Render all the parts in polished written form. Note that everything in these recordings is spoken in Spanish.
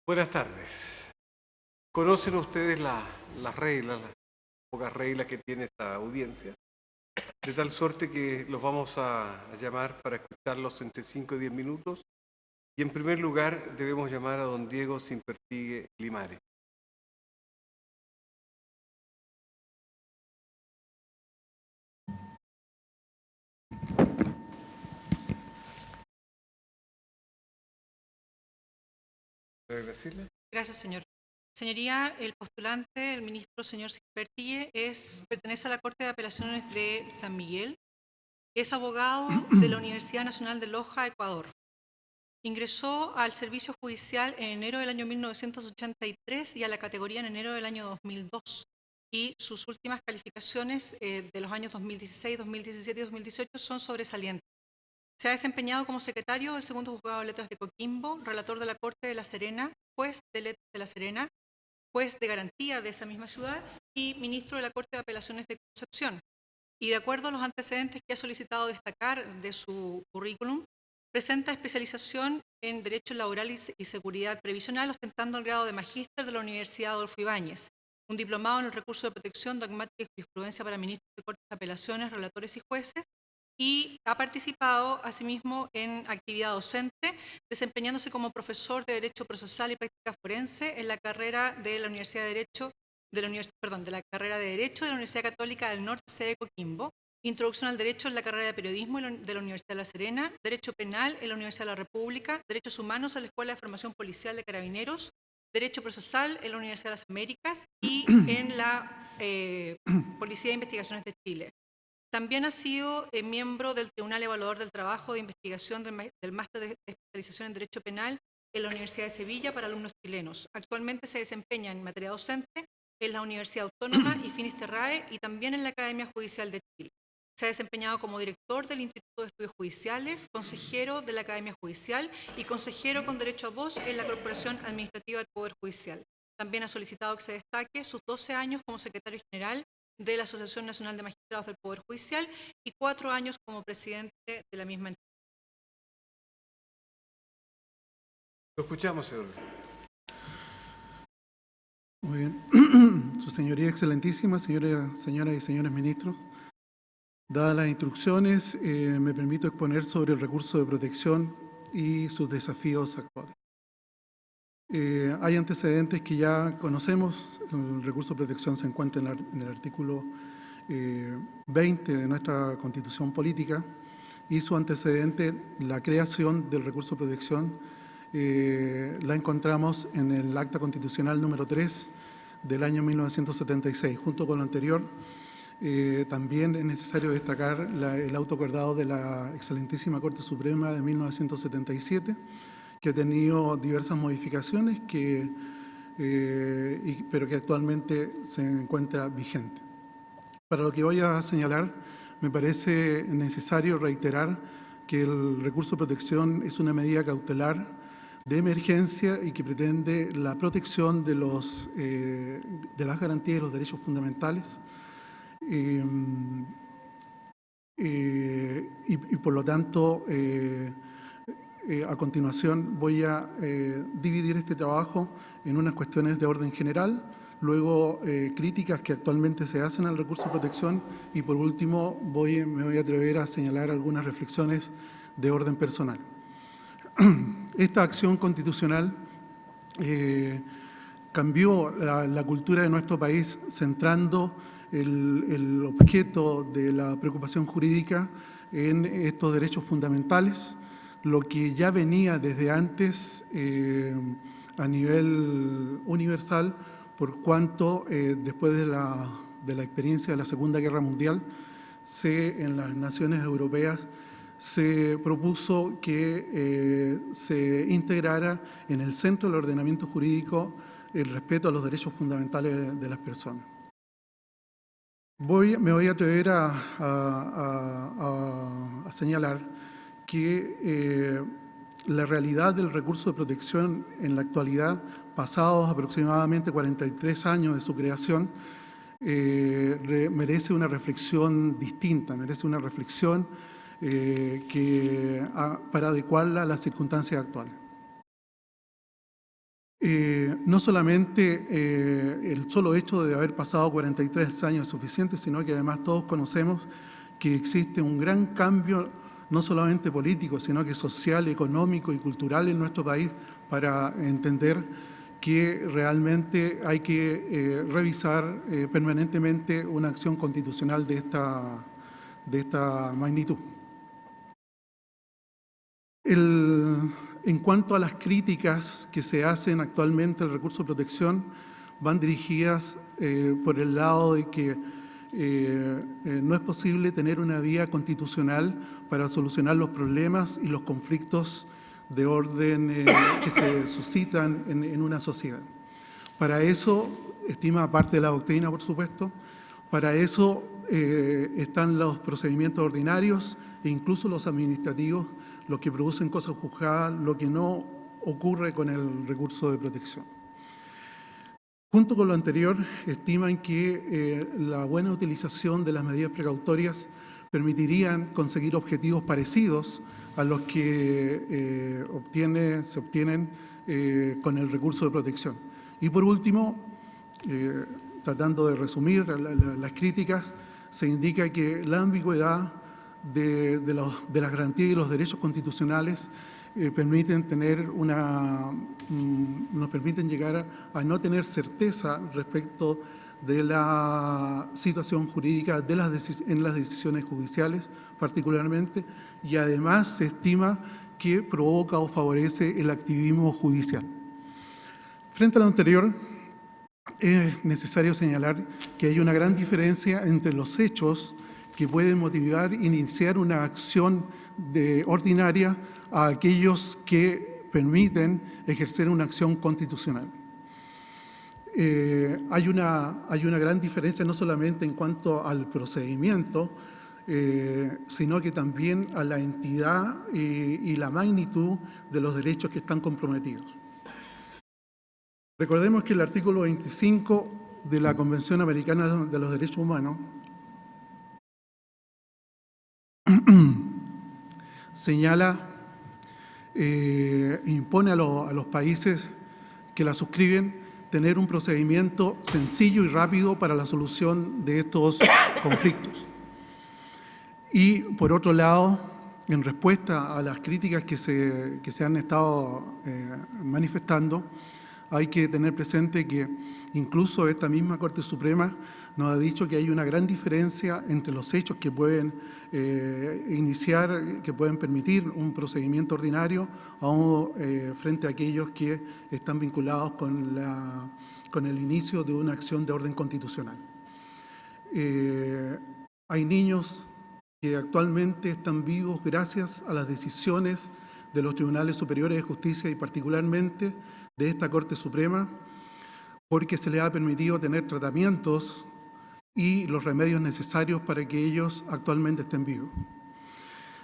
Buenas tardes. ¿Conocen ustedes las reglas, las pocas reglas que tiene esta audiencia? De tal suerte que los vamos a llamar para escucharlos entre 5 y 10 minutos. Y en primer lugar debemos llamar a don Diego Simpertigue Limares. ¿Puede decirle? Gracias, señor. Señoría, el postulante, el ministro señor Simpertigue, pertenece a la Corte de Apelaciones de San Miguel. Es abogado de la Universidad Nacional de Loja, Ecuador. Ingresó al servicio judicial en enero del año 1983 y a la categoría en enero del año 2002. Y sus últimas calificaciones de los años 2016, 2017 y 2018 son sobresalientes. Se ha desempeñado como secretario del segundo juzgado de letras de Coquimbo, relator de la Corte de La Serena, juez de letras de La Serena, juez de garantía de esa misma ciudad y ministro de la Corte de Apelaciones de Concepción. Y de acuerdo a los antecedentes que ha solicitado destacar de su currículum, presenta especialización en Derecho Laboral y Seguridad Previsional, ostentando el grado de magíster de la Universidad Adolfo Ibáñez, un diplomado en el recurso de protección dogmática y jurisprudencia para ministros de Cortes de Apelaciones, relatores y jueces, y ha participado asimismo en actividad docente, desempeñándose como profesor de Derecho Procesal y Práctica Forense en la carrera de la Universidad de Derecho de la carrera de Derecho de la Universidad Católica del Norte, sede Coquimbo, Introducción al Derecho en la carrera de Periodismo de la Universidad de La Serena, Derecho Penal en la Universidad de la República, Derechos Humanos en la Escuela de Formación Policial de Carabineros, Derecho Procesal en la Universidad de las Américas y en la Policía de Investigaciones de Chile. También ha sido miembro del Tribunal Evaluador del Trabajo de Investigación del Máster de Especialización en Derecho Penal en la Universidad de Sevilla para alumnos chilenos. Actualmente se desempeña en materia docente en la Universidad Autónoma y Finisterrae y también en la Academia Judicial de Chile. Se ha desempeñado como director del Instituto de Estudios Judiciales, consejero de la Academia Judicial y consejero con derecho a voz en la Corporación Administrativa del Poder Judicial. También ha solicitado que se destaque sus 12 años como secretario general de la Asociación Nacional de Magistrados del Poder Judicial y 4 años como presidente de la misma entidad. Lo escuchamos, señor. Muy bien. Su señoría excelentísima, señoras y señores ministros, dadas las instrucciones, me permito exponer sobre el recurso de protección y sus desafíos actuales. Hay antecedentes que ya conocemos. El recurso de protección se encuentra en el artículo 20 de nuestra Constitución Política y su antecedente, la creación del recurso de protección, la encontramos en el Acta Constitucional número 3 del año 1976. Junto con lo anterior, también es necesario destacar el auto acordado de la excelentísima Corte Suprema de 1977, que ha tenido diversas modificaciones, pero que actualmente se encuentra vigente. Para lo que voy a señalar, me parece necesario reiterar que el recurso de protección es una medida cautelar de emergencia y que pretende la protección de las garantías y los derechos fundamentales. Y por lo tanto, a continuación voy a dividir este trabajo en unas cuestiones de orden general, luego críticas que actualmente se hacen al recurso de protección y por último me voy a atrever a señalar algunas reflexiones de orden personal. Esta acción constitucional cambió la cultura de nuestro país, centrando el objeto de la preocupación jurídica en estos derechos fundamentales, lo que ya venía desde antes a nivel universal, por cuanto después de la experiencia de la Segunda Guerra Mundial, en las naciones europeas se propuso que se integrara en el centro del ordenamiento jurídico el respeto a los derechos fundamentales de las personas. Me voy a atrever a señalar que la realidad del recurso de protección en la actualidad, pasados aproximadamente 43 años de su creación, merece una reflexión distinta, merece una reflexión para adecuarla a las circunstancias actuales. No solamente el solo hecho de haber pasado 43 años es suficiente, sino que además todos conocemos que existe un gran cambio, no solamente político, sino que social, económico y cultural en nuestro país, para entender que realmente hay que revisar permanentemente una acción constitucional de esta magnitud. En cuanto a las críticas que se hacen actualmente al recurso de protección, van dirigidas por el lado de que no es posible tener una vía constitucional para solucionar los problemas y los conflictos de orden que se suscitan en una sociedad. Para eso, estima aparte de la doctrina, por supuesto, para eso están los procedimientos ordinarios e incluso los administrativos, los que producen cosas juzgadas, lo que no ocurre con el recurso de protección. Junto con lo anterior, estiman que la buena utilización de las medidas precautorias permitirían conseguir objetivos parecidos a los que se obtienen con el recurso de protección. Y por último, tratando de resumir las críticas, se indica que la ambigüedad de las garantías y los derechos constitucionales nos permiten llegar a no tener certeza respecto de la situación jurídica en las decisiones judiciales particularmente, y además se estima que provoca o favorece el activismo judicial. Frente a lo anterior, es necesario señalar que hay una gran diferencia entre los hechos que pueden motivar e iniciar una acción ordinaria a aquellos que permiten ejercer una acción constitucional. Hay una gran diferencia no solamente en cuanto al procedimiento, sino que también a la entidad y la magnitud de los derechos que están comprometidos. Recordemos que el artículo 25 de la Convención Americana de los Derechos Humanos señala, impone a los países que la suscriben tener un procedimiento sencillo y rápido para la solución de estos conflictos. Y por otro lado, en respuesta a las críticas que se han estado manifestando, hay que tener presente que incluso esta misma Corte Suprema nos ha dicho que hay una gran diferencia entre los hechos que pueden que pueden permitir un procedimiento ordinario frente a aquellos que están vinculados con el inicio de una acción de orden constitucional. Hay niños que actualmente están vivos gracias a las decisiones de los tribunales superiores de justicia y particularmente de esta Corte Suprema, porque se les ha permitido tener tratamientos y los remedios necesarios para que ellos actualmente estén vivos.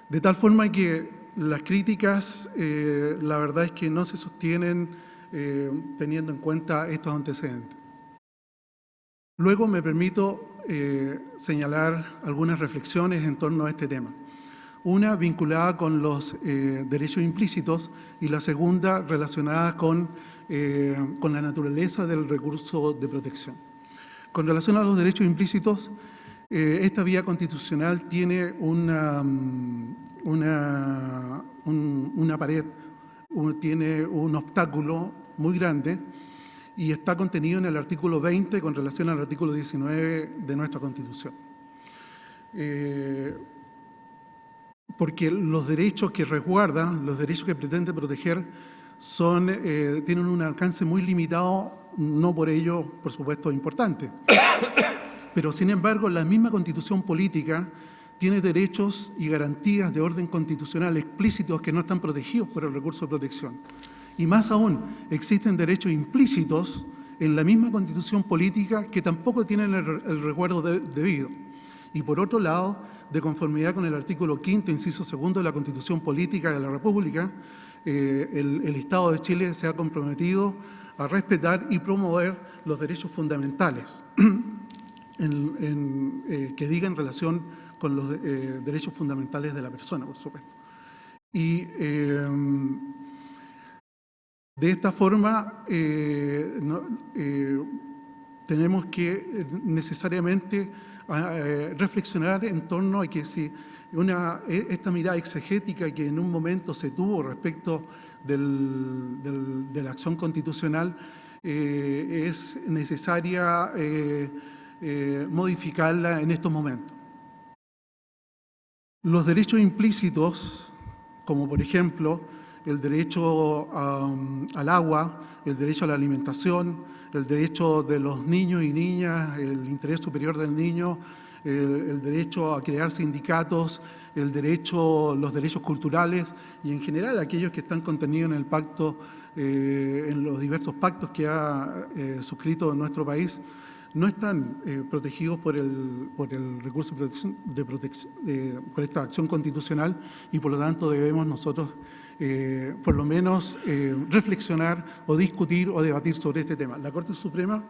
De tal forma que las críticas, la verdad es que no se sostienen teniendo en cuenta estos antecedentes. Luego me permito señalar algunas reflexiones en torno a este tema. Una vinculada con los derechos implícitos y la segunda relacionada con la naturaleza del recurso de protección. Con relación a los derechos implícitos, esta vía constitucional tiene una pared, tiene un obstáculo muy grande y está contenido en el artículo 20 con relación al artículo 19 de nuestra Constitución. Porque los derechos que resguardan, los derechos que pretende proteger, tienen un alcance muy limitado, no por ello, por supuesto, importante. Pero, sin embargo, la misma Constitución política tiene derechos y garantías de orden constitucional explícitos que no están protegidos por el recurso de protección. Y más aún, existen derechos implícitos en la misma Constitución política que tampoco tienen el resguardo debido. Y por otro lado, de conformidad con el artículo 5º, inciso 2 de la Constitución Política de la República, el Estado de Chile se ha comprometido a respetar y promover los derechos fundamentales que digan relación con los derechos fundamentales de la persona, por supuesto. Y De esta forma, tenemos que necesariamente reflexionar en torno a que si esta mirada exegética que en un momento se tuvo respecto de la acción constitucional es necesaria modificarla en estos momentos. Los derechos implícitos, como por ejemplo el derecho al agua, el derecho a la alimentación, el derecho de los niños y niñas, el interés superior del niño, el derecho a crear sindicatos, los derechos culturales y en general aquellos que están contenidos en el pacto, en los diversos pactos que ha suscrito nuestro país, no están protegidos por el recurso por esta acción constitucional y por lo tanto debemos nosotros por lo menos reflexionar o discutir o debatir sobre este tema. La Corte Suprema,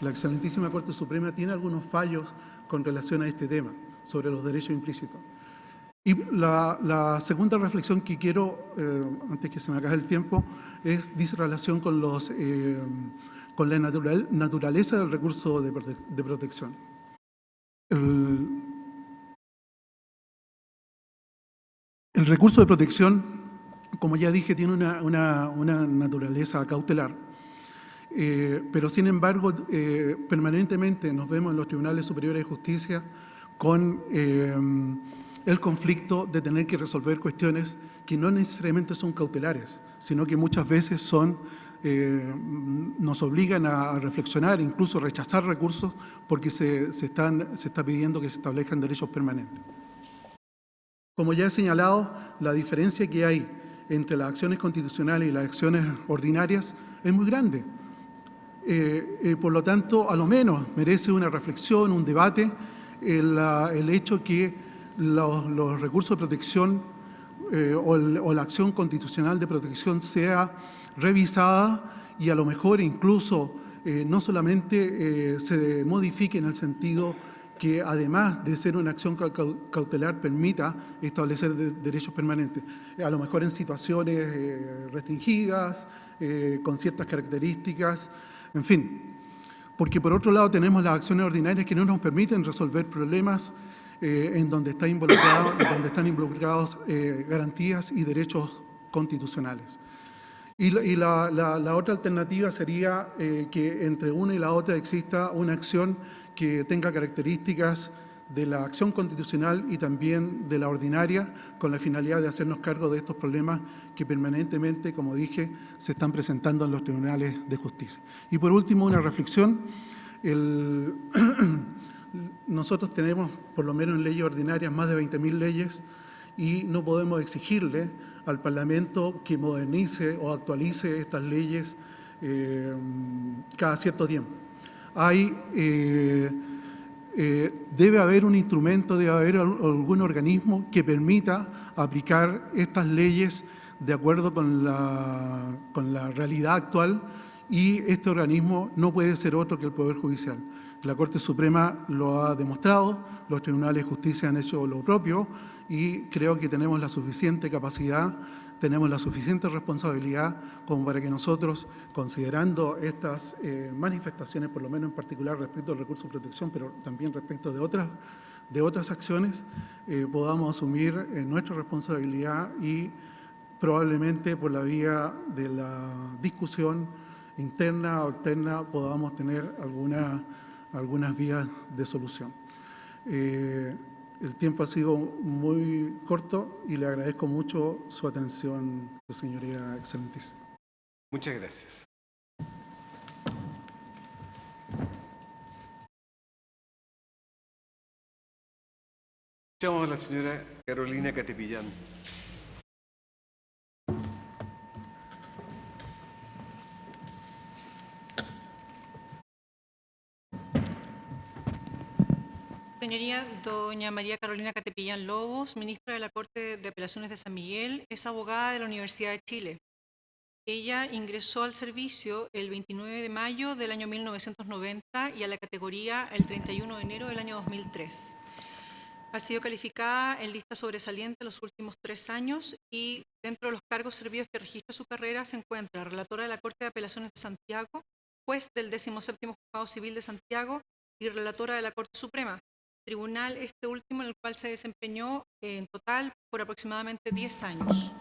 la excelentísima Corte Suprema, tiene algunos fallos con relación a este tema, sobre los derechos implícitos. Y la segunda reflexión que quiero, antes que se me acabe el tiempo, dice relación con la naturaleza del recurso de protección. El recurso de protección, como ya dije, tiene una naturaleza cautelar, pero sin embargo, permanentemente nos vemos en los tribunales superiores de justicia con el conflicto de tener que resolver cuestiones que no necesariamente son cautelares, sino que muchas veces nos obligan a reflexionar, incluso rechazar recursos, porque se está pidiendo que se establezcan derechos permanentes. Como ya he señalado, la diferencia que hay entre las acciones constitucionales y las acciones ordinarias es muy grande. Por lo tanto, a lo menos merece una reflexión, un debate, el hecho que los recursos de protección o la acción constitucional de protección sea revisada y a lo mejor incluso no solamente se modifique en el sentido que además de ser una acción cautelar permita establecer derechos permanentes, a lo mejor en situaciones restringidas, con ciertas características, en fin. Porque por otro lado tenemos las acciones ordinarias que no nos permiten resolver problemas en donde están involucrados garantías y derechos constitucionales. Y la otra alternativa sería que entre una y la otra exista una acción que tenga características de la acción constitucional y también de la ordinaria, con la finalidad de hacernos cargo de estos problemas que permanentemente, como dije, se están presentando en los tribunales de justicia. Y por último, una reflexión. Nosotros tenemos, por lo menos en leyes ordinarias, más de 20.000 leyes y no podemos exigirle al Parlamento que modernice o actualice estas leyes cada cierto tiempo. Debe haber un instrumento, debe haber algún organismo que permita aplicar estas leyes de acuerdo con la realidad actual y este organismo no puede ser otro que el Poder Judicial. La Corte Suprema lo ha demostrado, los tribunales de justicia han hecho lo propio y creo que tenemos la suficiente capacidad, tenemos la suficiente responsabilidad como para que nosotros, considerando estas manifestaciones, por lo menos en particular respecto al recurso de protección, pero también respecto de otras acciones, podamos asumir nuestra responsabilidad y probablemente por la vía de la discusión interna o externa podamos tener algunas vías de solución. El tiempo ha sido muy corto y le agradezco mucho su atención, señoría excelentísima. Muchas gracias. Escuchamos a la señora Carolina Catepillán. Señoría, doña María Carolina Catepillán Lobos, ministra de la Corte de Apelaciones de San Miguel, es abogada de la Universidad de Chile. Ella ingresó al servicio el 29 de mayo del año 1990 y a la categoría el 31 de enero del año 2003. Ha sido calificada en lista sobresaliente los últimos 3 años y dentro de los cargos servidos que registra su carrera se encuentra relatora de la Corte de Apelaciones de Santiago, juez del 17º Juzgado Civil de Santiago y relatora de la Corte Suprema, tribunal este último en el cual se desempeñó en total por aproximadamente 10 años.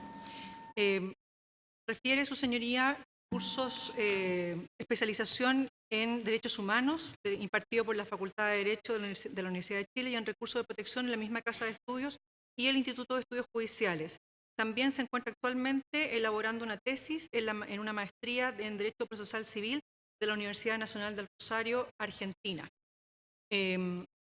Refiere su señoría cursos especialización en Derechos Humanos, impartido por la Facultad de Derecho de la Universidad de Chile y en Recursos de Protección en la misma Casa de Estudios y el Instituto de Estudios Judiciales. También se encuentra actualmente elaborando una tesis en una maestría en Derecho Procesal Civil de la Universidad Nacional del Rosario, Argentina.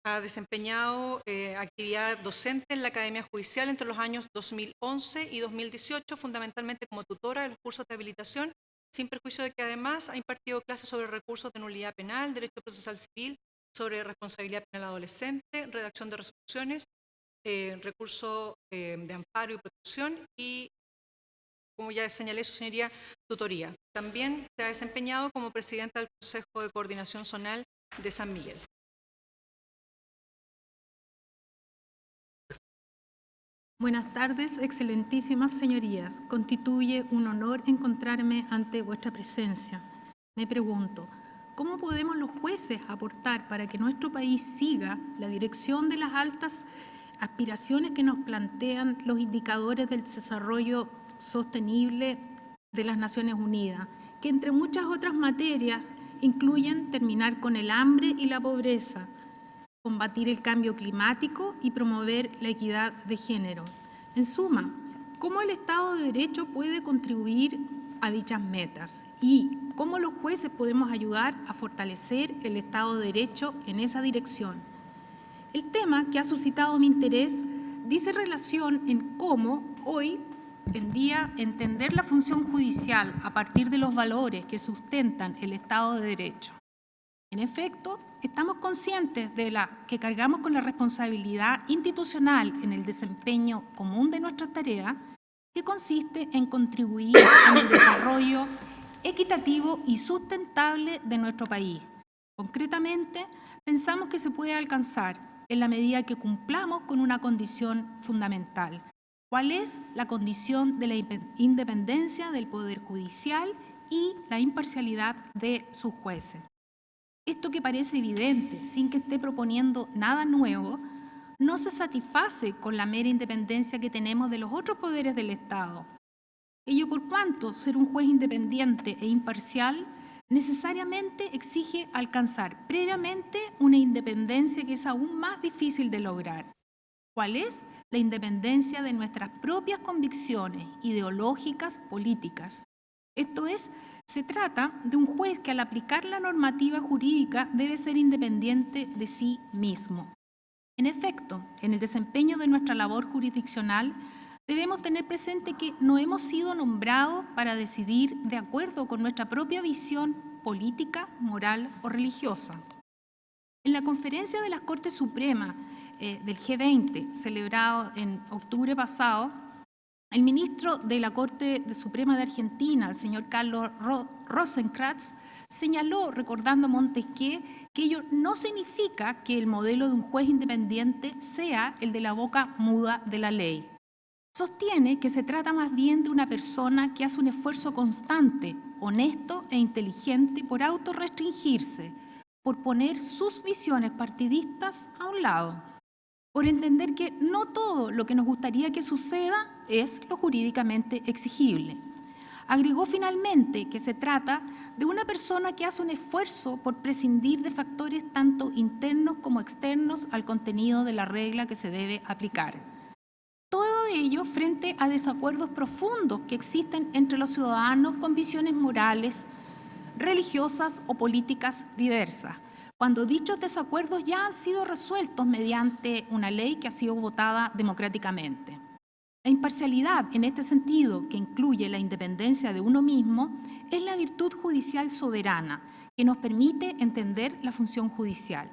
Ha desempeñado actividad docente en la Academia Judicial entre los años 2011 y 2018, fundamentalmente como tutora de los cursos de habilitación, sin perjuicio de que además ha impartido clases sobre recursos de nulidad penal, derecho procesal civil, sobre responsabilidad penal adolescente, redacción de resoluciones, recurso de amparo y protección y, como ya señalé, su señoría, tutoría. También se ha desempeñado como presidenta del Consejo de Coordinación Zonal de San Miguel. Buenas tardes, excelentísimas señorías. Constituye un honor encontrarme ante vuestra presencia. Me pregunto, ¿cómo podemos los jueces aportar para que nuestro país siga la dirección de las altas aspiraciones que nos plantean los indicadores del desarrollo sostenible de las Naciones Unidas, que entre muchas otras materias incluyen terminar con el hambre y la pobreza, combatir el cambio climático y promover la equidad de género? En suma, ¿cómo el Estado de Derecho puede contribuir a dichas metas? Y ¿cómo los jueces podemos ayudar a fortalecer el Estado de Derecho en esa dirección? El tema que ha suscitado mi interés dice relación en cómo hoy en día entender la función judicial a partir de los valores que sustentan el Estado de Derecho. En efecto, estamos conscientes de que cargamos con la responsabilidad institucional en el desempeño común de nuestras tareas, que consiste en contribuir en el desarrollo equitativo y sustentable de nuestro país. Concretamente, pensamos que se puede alcanzar en la medida que cumplamos con una condición fundamental. ¿Cuál es? La condición de la independencia del Poder Judicial y la imparcialidad de sus jueces. Esto, que parece evidente, sin que esté proponiendo nada nuevo, no se satisface con la mera independencia que tenemos de los otros poderes del Estado. Ello por cuanto ser un juez independiente e imparcial necesariamente exige alcanzar previamente una independencia que es aún más difícil de lograr. ¿Cuál es? La independencia de nuestras propias convicciones ideológicas, políticas. Esto es, se trata de un juez que al aplicar la normativa jurídica debe ser independiente de sí mismo. En efecto, en el desempeño de nuestra labor jurisdiccional debemos tener presente que no hemos sido nombrados para decidir de acuerdo con nuestra propia visión política, moral o religiosa. En la conferencia de las Cortes Supremas del G20, celebrado en octubre pasado, el ministro de la Corte Suprema de Argentina, el señor Carlos Rosenkrantz, señaló, recordando a Montesquieu, que ello no significa que el modelo de un juez independiente sea el de la boca muda de la ley. Sostiene que se trata más bien de una persona que hace un esfuerzo constante, honesto e inteligente por autorrestringirse, por poner sus visiones partidistas a un lado, por entender que no todo lo que nos gustaría que suceda es lo jurídicamente exigible. Agregó finalmente que se trata de una persona que hace un esfuerzo por prescindir de factores tanto internos como externos al contenido de la regla que se debe aplicar. Todo ello frente a desacuerdos profundos que existen entre los ciudadanos con visiones morales, religiosas o políticas diversas, cuando dichos desacuerdos ya han sido resueltos mediante una ley que ha sido votada democráticamente. La imparcialidad, en este sentido, que incluye la independencia de uno mismo, es la virtud judicial soberana que nos permite entender la función judicial.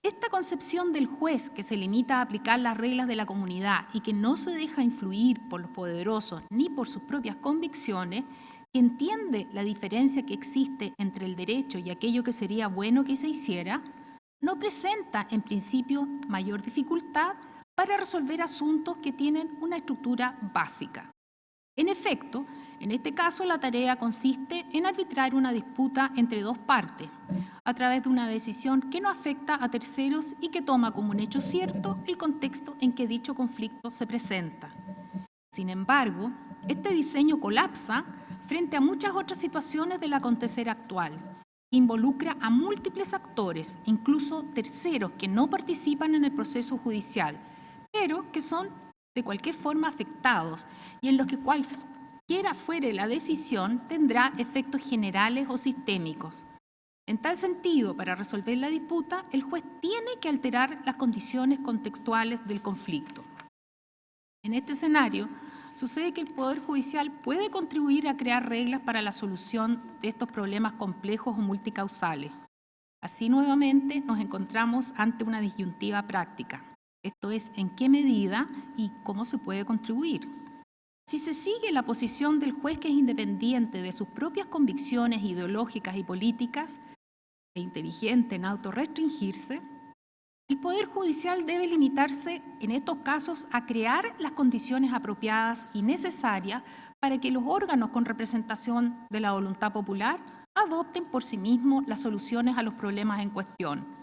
Esta concepción del juez que se limita a aplicar las reglas de la comunidad y que no se deja influir por los poderosos ni por sus propias convicciones, que entiende la diferencia que existe entre el derecho y aquello que sería bueno que se hiciera, no presenta en principio mayor dificultad para resolver asuntos que tienen una estructura básica. En efecto, en este caso la tarea consiste en arbitrar una disputa entre dos partes, a través de una decisión que no afecta a terceros y que toma como un hecho cierto el contexto en que dicho conflicto se presenta. Sin embargo, este diseño colapsa frente a muchas otras situaciones del acontecer actual. Involucra a múltiples actores, incluso terceros que no participan en el proceso judicial, pero que son de cualquier forma afectados y en los que cualquiera fuere la decisión tendrá efectos generales o sistémicos. En tal sentido, para resolver la disputa, el juez tiene que alterar las condiciones contextuales del conflicto. En este escenario, sucede que el Poder Judicial puede contribuir a crear reglas para la solución de estos problemas complejos o multicausales. Así, nuevamente, nos encontramos ante una disyuntiva práctica. Esto es, en qué medida y cómo se puede contribuir. Si se sigue la posición del juez que es independiente de sus propias convicciones ideológicas y políticas e inteligente en autorrestringirse, el Poder Judicial debe limitarse en estos casos a crear las condiciones apropiadas y necesarias para que los órganos con representación de la voluntad popular adopten por sí mismos las soluciones a los problemas en cuestión.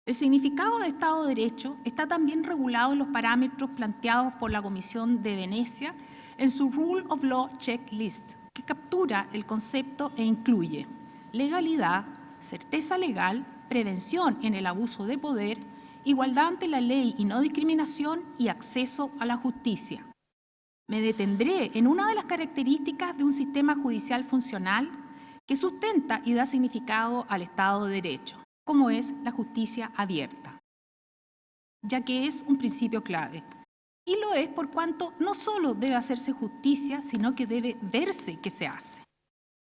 El significado de Estado de Derecho está también regulado en los parámetros planteados por la Comisión de Venecia en su Rule of Law Checklist, que captura el concepto e incluye legalidad, certeza legal, prevención en el abuso de poder, igualdad ante la ley y no discriminación y acceso a la justicia. Me detendré en una de las características de un sistema judicial funcional que sustenta y da significado al Estado de Derecho, como es la justicia abierta, ya que es un principio clave. Y lo es por cuanto no solo debe hacerse justicia, sino que debe verse que se hace.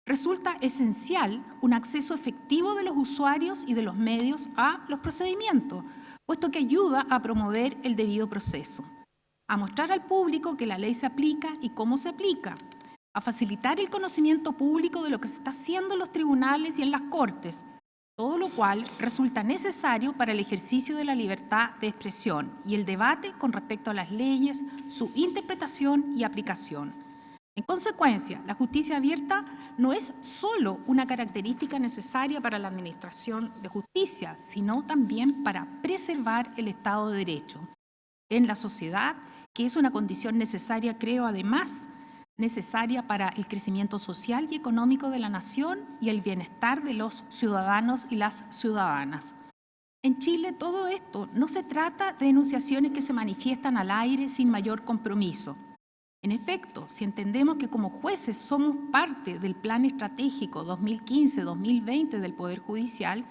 Resulta esencial un acceso efectivo de los usuarios y de los medios a los procedimientos, puesto que ayuda a promover el debido proceso, a mostrar al público que la ley se aplica y cómo se aplica, a facilitar el conocimiento público de lo que se está haciendo en los tribunales y en las cortes, todo lo cual resulta necesario para el ejercicio de la libertad de expresión y el debate con respecto a las leyes, su interpretación y aplicación. En consecuencia, la justicia abierta no es solo una característica necesaria para la administración de justicia, sino también para preservar el Estado de Derecho en la sociedad, que es una condición necesaria, creo, además, necesaria para el crecimiento social y económico de la nación y el bienestar de los ciudadanos y las ciudadanas. En Chile, todo esto no se trata de enunciaciones que se manifiestan al aire sin mayor compromiso. En efecto, si entendemos que como jueces somos parte del Plan Estratégico 2015-2020 del Poder Judicial,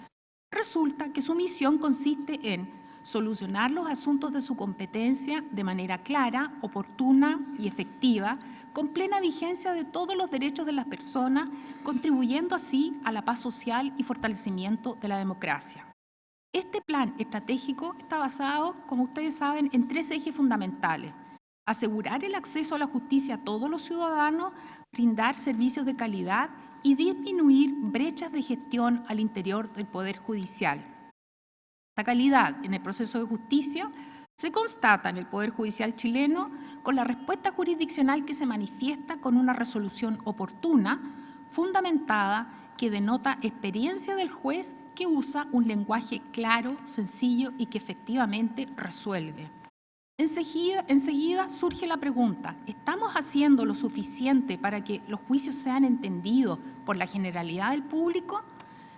resulta que su misión consiste en solucionar los asuntos de su competencia de manera clara, oportuna y efectiva, con plena vigencia de todos los derechos de las personas, contribuyendo así a la paz social y fortalecimiento de la democracia. Este plan estratégico está basado, como ustedes saben, en 3 ejes fundamentales: asegurar el acceso a la justicia a todos los ciudadanos, brindar servicios de calidad y disminuir brechas de gestión al interior del Poder Judicial. Esta calidad en el proceso de justicia se constata en el Poder Judicial chileno con la respuesta jurisdiccional que se manifiesta con una resolución oportuna, fundamentada, que denota experiencia del juez que usa un lenguaje claro, sencillo y que efectivamente resuelve. Enseguida surge la pregunta: ¿estamos haciendo lo suficiente para que los juicios sean entendidos por la generalidad del público?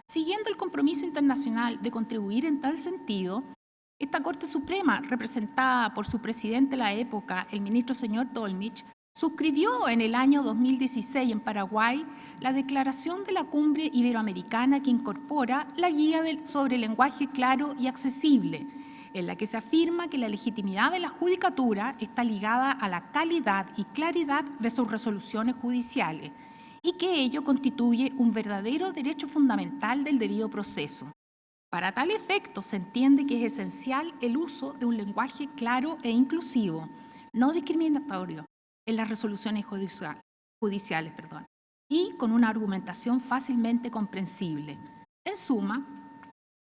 Siguiendo el compromiso internacional de contribuir en tal sentido, esta Corte Suprema, representada por su presidente de la época, el ministro señor Dolmich, suscribió en el año 2016 en Paraguay la Declaración de la Cumbre Iberoamericana que incorpora la Guía sobre lenguaje claro y accesible, en la que se afirma que la legitimidad de la judicatura está ligada a la calidad y claridad de sus resoluciones judiciales y que ello constituye un verdadero derecho fundamental del debido proceso. Para tal efecto, se entiende que es esencial el uso de un lenguaje claro e inclusivo, no discriminatorio, en las resoluciones judiciales, y con una argumentación fácilmente comprensible. En suma,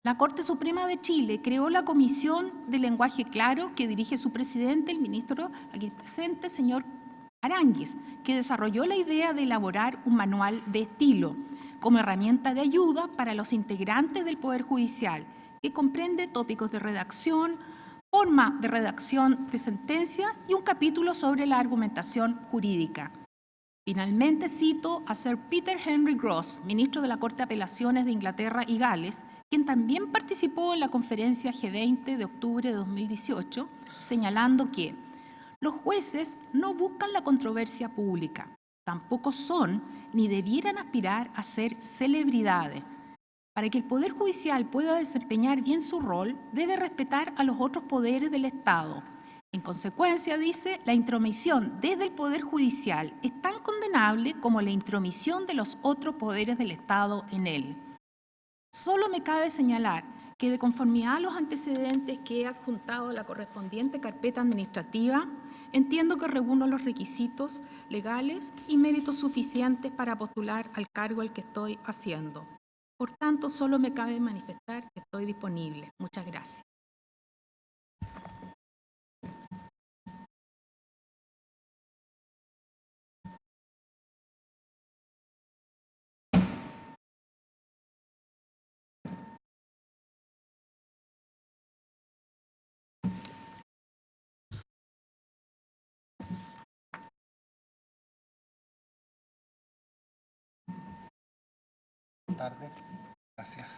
La Corte Suprema de Chile creó la Comisión de Lenguaje Claro que dirige su presidente, el ministro aquí presente, señor Aránguiz, que desarrolló la idea de elaborar un manual de estilo como herramienta de ayuda para los integrantes del Poder Judicial, que comprende tópicos de redacción, forma de redacción de sentencia y un capítulo sobre la argumentación jurídica. Finalmente cito a Sir Peter Henry Gross, ministro de la Corte de Apelaciones de Inglaterra y Gales, quien también participó en la conferencia G20 de octubre de 2018, señalando que los jueces no buscan la controversia pública, tampoco son ni debieran aspirar a ser celebridades. Para que el Poder Judicial pueda desempeñar bien su rol, debe respetar a los otros poderes del Estado. En consecuencia, dice, la intromisión desde el Poder Judicial es tan condenable como la intromisión de los otros poderes del Estado en él. Solo me cabe señalar que de conformidad a los antecedentes que he adjuntado a la correspondiente carpeta administrativa, entiendo que reúno los requisitos legales y méritos suficientes para postular al cargo al que estoy haciendo. Por tanto, solo me cabe manifestar que estoy disponible. Muchas gracias. Buenas tardes. Gracias.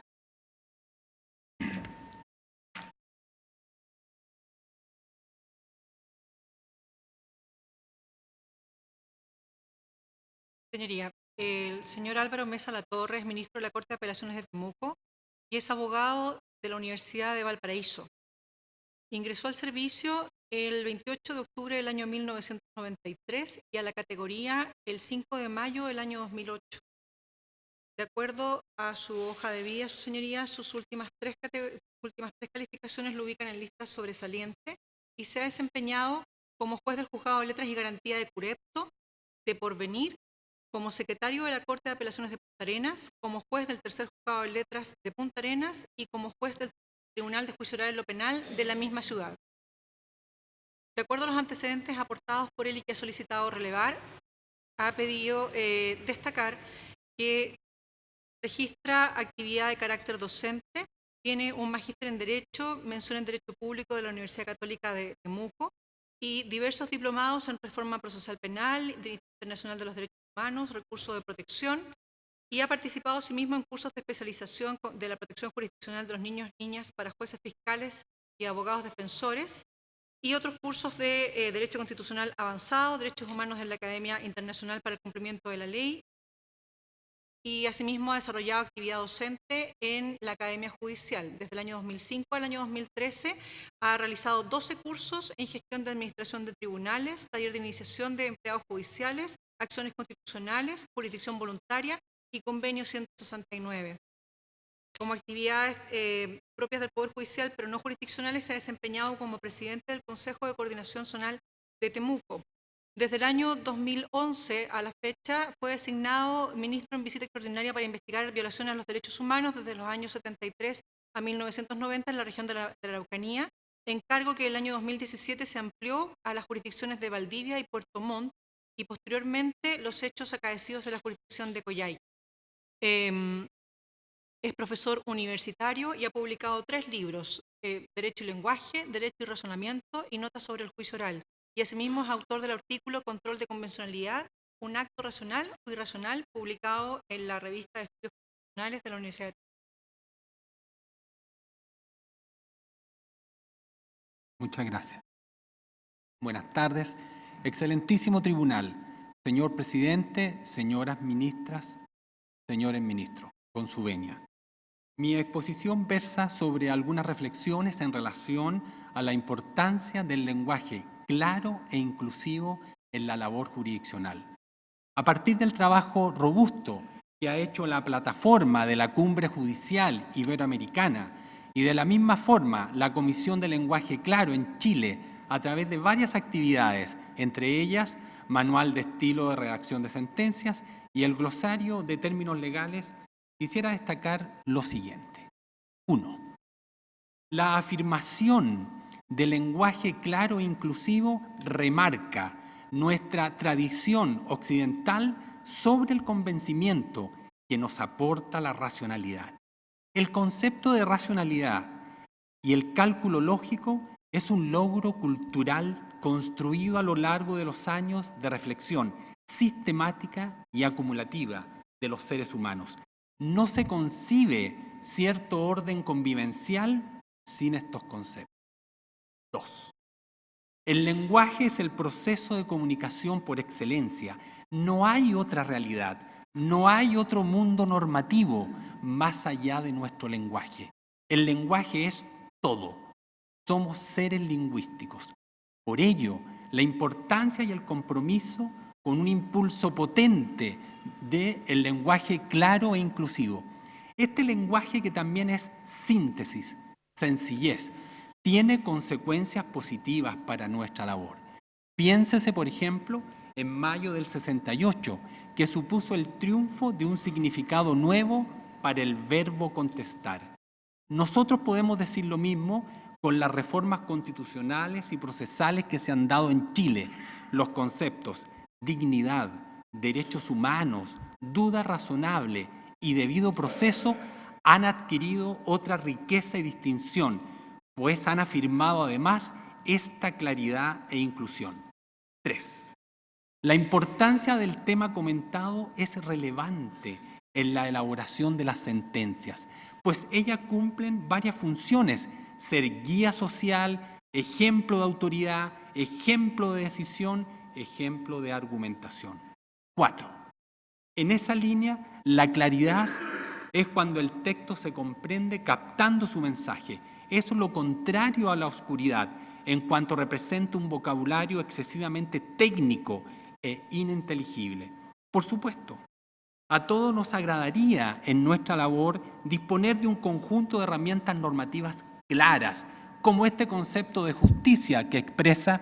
Señoría, el señor Álvaro Mesa Latorre es ministro de la Corte de Apelaciones de Temuco y es abogado de la Universidad de Valparaíso. Ingresó al servicio el 28 de octubre del año 1993 y a la categoría el 5 de mayo del año 2008. De acuerdo a su hoja de vida, su señoría, sus últimas tres calificaciones lo ubican en lista sobresaliente y se ha desempeñado como juez del Juzgado de Letras y Garantía de Curepto, de Porvenir, como secretario de la Corte de Apelaciones de Punta Arenas, como juez del Tercer Juzgado de Letras de Punta Arenas y como juez del Tribunal de Juicio Oral en lo Penal de la misma ciudad. De acuerdo a los antecedentes aportados por él y que ha solicitado relevar, ha pedido destacar que registra actividad de carácter docente, tiene un magíster en Derecho, mención en Derecho Público de la Universidad Católica de Temuco y diversos diplomados en Reforma Procesal Penal, Derecho Internacional de los Derechos Humanos, Recurso de Protección, y ha participado asimismo en cursos de especialización de la protección jurisdiccional de los niños y niñas para jueces fiscales y abogados defensores, y otros cursos de Derecho Constitucional Avanzado, Derechos Humanos en la Academia Internacional para el Cumplimiento de la Ley, y asimismo ha desarrollado actividad docente en la Academia Judicial. Desde el año 2005 al año 2013 ha realizado 12 cursos en gestión de administración de tribunales, taller de iniciación de empleados judiciales, acciones constitucionales, jurisdicción voluntaria y convenio 169. Como actividades propias del Poder Judicial, pero no jurisdiccionales, se ha desempeñado como presidente del Consejo de Coordinación Zonal de Temuco. Desde el año 2011 a la fecha fue designado ministro en visita extraordinaria para investigar violaciones a los derechos humanos desde los años 73 a 1990 en la región de la Araucanía, encargo que el año 2017 se amplió a las jurisdicciones de Valdivia y Puerto Montt y posteriormente los hechos acaecidos en la jurisdicción de Coyhaique. Es profesor universitario y ha publicado 3 libros, Derecho y Lenguaje, Derecho y Razonamiento y Notas sobre el Juicio Oral. Y asimismo es autor del artículo Control de Convencionalidad, un acto racional o irracional, publicado en la revista de Estudios Constitucionales de la Universidad de Muchas gracias. Buenas tardes. Excelentísimo tribunal, señor presidente, señoras ministras, señores ministros, con su venia. Mi exposición versa sobre algunas reflexiones en relación a la importancia del lenguaje claro e inclusivo en la labor jurisdiccional. A partir del trabajo robusto que ha hecho la plataforma de la Cumbre Judicial Iberoamericana y de la misma forma la Comisión de Lenguaje Claro en Chile a través de varias actividades, entre ellas Manual de Estilo de Redacción de Sentencias y el Glosario de Términos Legales, quisiera destacar lo siguiente. 1. La afirmación del lenguaje claro e inclusivo remarca nuestra tradición occidental sobre el convencimiento que nos aporta la racionalidad. El concepto de racionalidad y el cálculo lógico es un logro cultural construido a lo largo de los años de reflexión sistemática y acumulativa de los seres humanos. No se concibe cierto orden convivencial sin estos conceptos. 2. El lenguaje es el proceso de comunicación por excelencia. No hay otra realidad, no hay otro mundo normativo más allá de nuestro lenguaje. El lenguaje es todo. Somos seres lingüísticos. Por ello, la importancia y el compromiso con un impulso potente del lenguaje claro e inclusivo. Este lenguaje que también es síntesis, sencillez, tiene consecuencias positivas para nuestra labor. Piénsese, por ejemplo, en mayo del 68, que supuso el triunfo de un significado nuevo para el verbo contestar. Nosotros podemos decir lo mismo con las reformas constitucionales y procesales que se han dado en Chile. Los conceptos dignidad, derechos humanos, duda razonable y debido proceso han adquirido otra riqueza y distinción, pues han afirmado además esta claridad e inclusión. 3. La importancia del tema comentado es relevante en la elaboración de las sentencias, pues ellas cumplen varias funciones: ser guía social, ejemplo de autoridad, ejemplo de decisión, ejemplo de argumentación. 4. En esa línea, la claridad es cuando el texto se comprende captando su mensaje. Es lo contrario a la oscuridad, en cuanto representa un vocabulario excesivamente técnico e ininteligible. Por supuesto, a todos nos agradaría en nuestra labor disponer de un conjunto de herramientas normativas claras, como este concepto de justicia que expresa: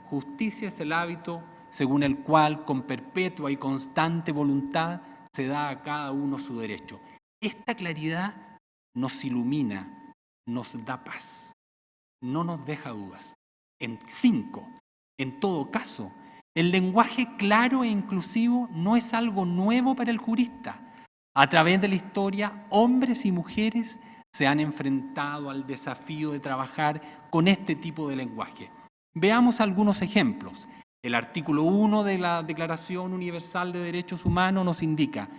justicia es el hábito según el cual con perpetua y constante voluntad se da a cada uno su derecho. Esta claridad nos ilumina, nos da paz, no nos deja dudas. 5. En todo caso, el lenguaje claro e inclusivo no es algo nuevo para el jurista. A través de la historia, hombres y mujeres se han enfrentado al desafío de trabajar con este tipo de lenguaje. Veamos algunos ejemplos. El artículo 1 de la Declaración Universal de Derechos Humanos nos indica: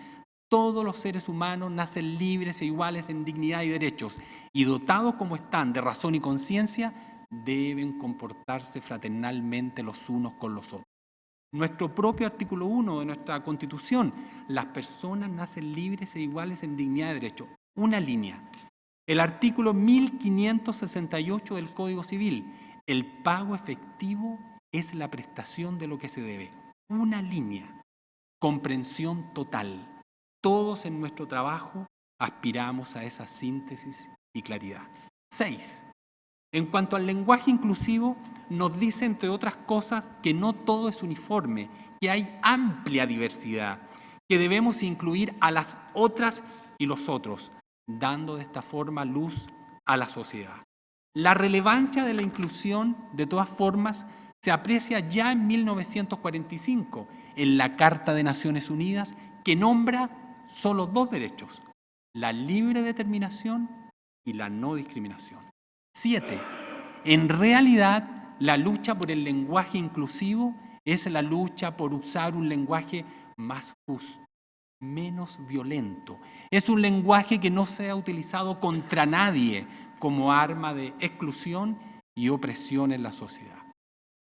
todos los seres humanos nacen libres e iguales en dignidad y derechos, y dotados como están de razón y conciencia, deben comportarse fraternalmente los unos con los otros. Nuestro propio artículo 1 de nuestra Constitución: las personas nacen libres e iguales en dignidad y derecho. Una línea. El artículo 1568 del Código Civil: el pago efectivo es la prestación de lo que se debe. Una línea. Comprensión total. Todos en nuestro trabajo aspiramos a esa síntesis y claridad. 6. En cuanto al lenguaje inclusivo, nos dice, entre otras cosas, que no todo es uniforme, que hay amplia diversidad, que debemos incluir a las otras y los otros, dando de esta forma luz a la sociedad. La relevancia de la inclusión, de todas formas, se aprecia ya en 1945, en la Carta de Naciones Unidas, que nombra solo 2 derechos: la libre determinación y la no discriminación. 7. En realidad, la lucha por el lenguaje inclusivo es la lucha por usar un lenguaje más justo, menos violento. Es un lenguaje que no sea utilizado contra nadie como arma de exclusión y opresión en la sociedad.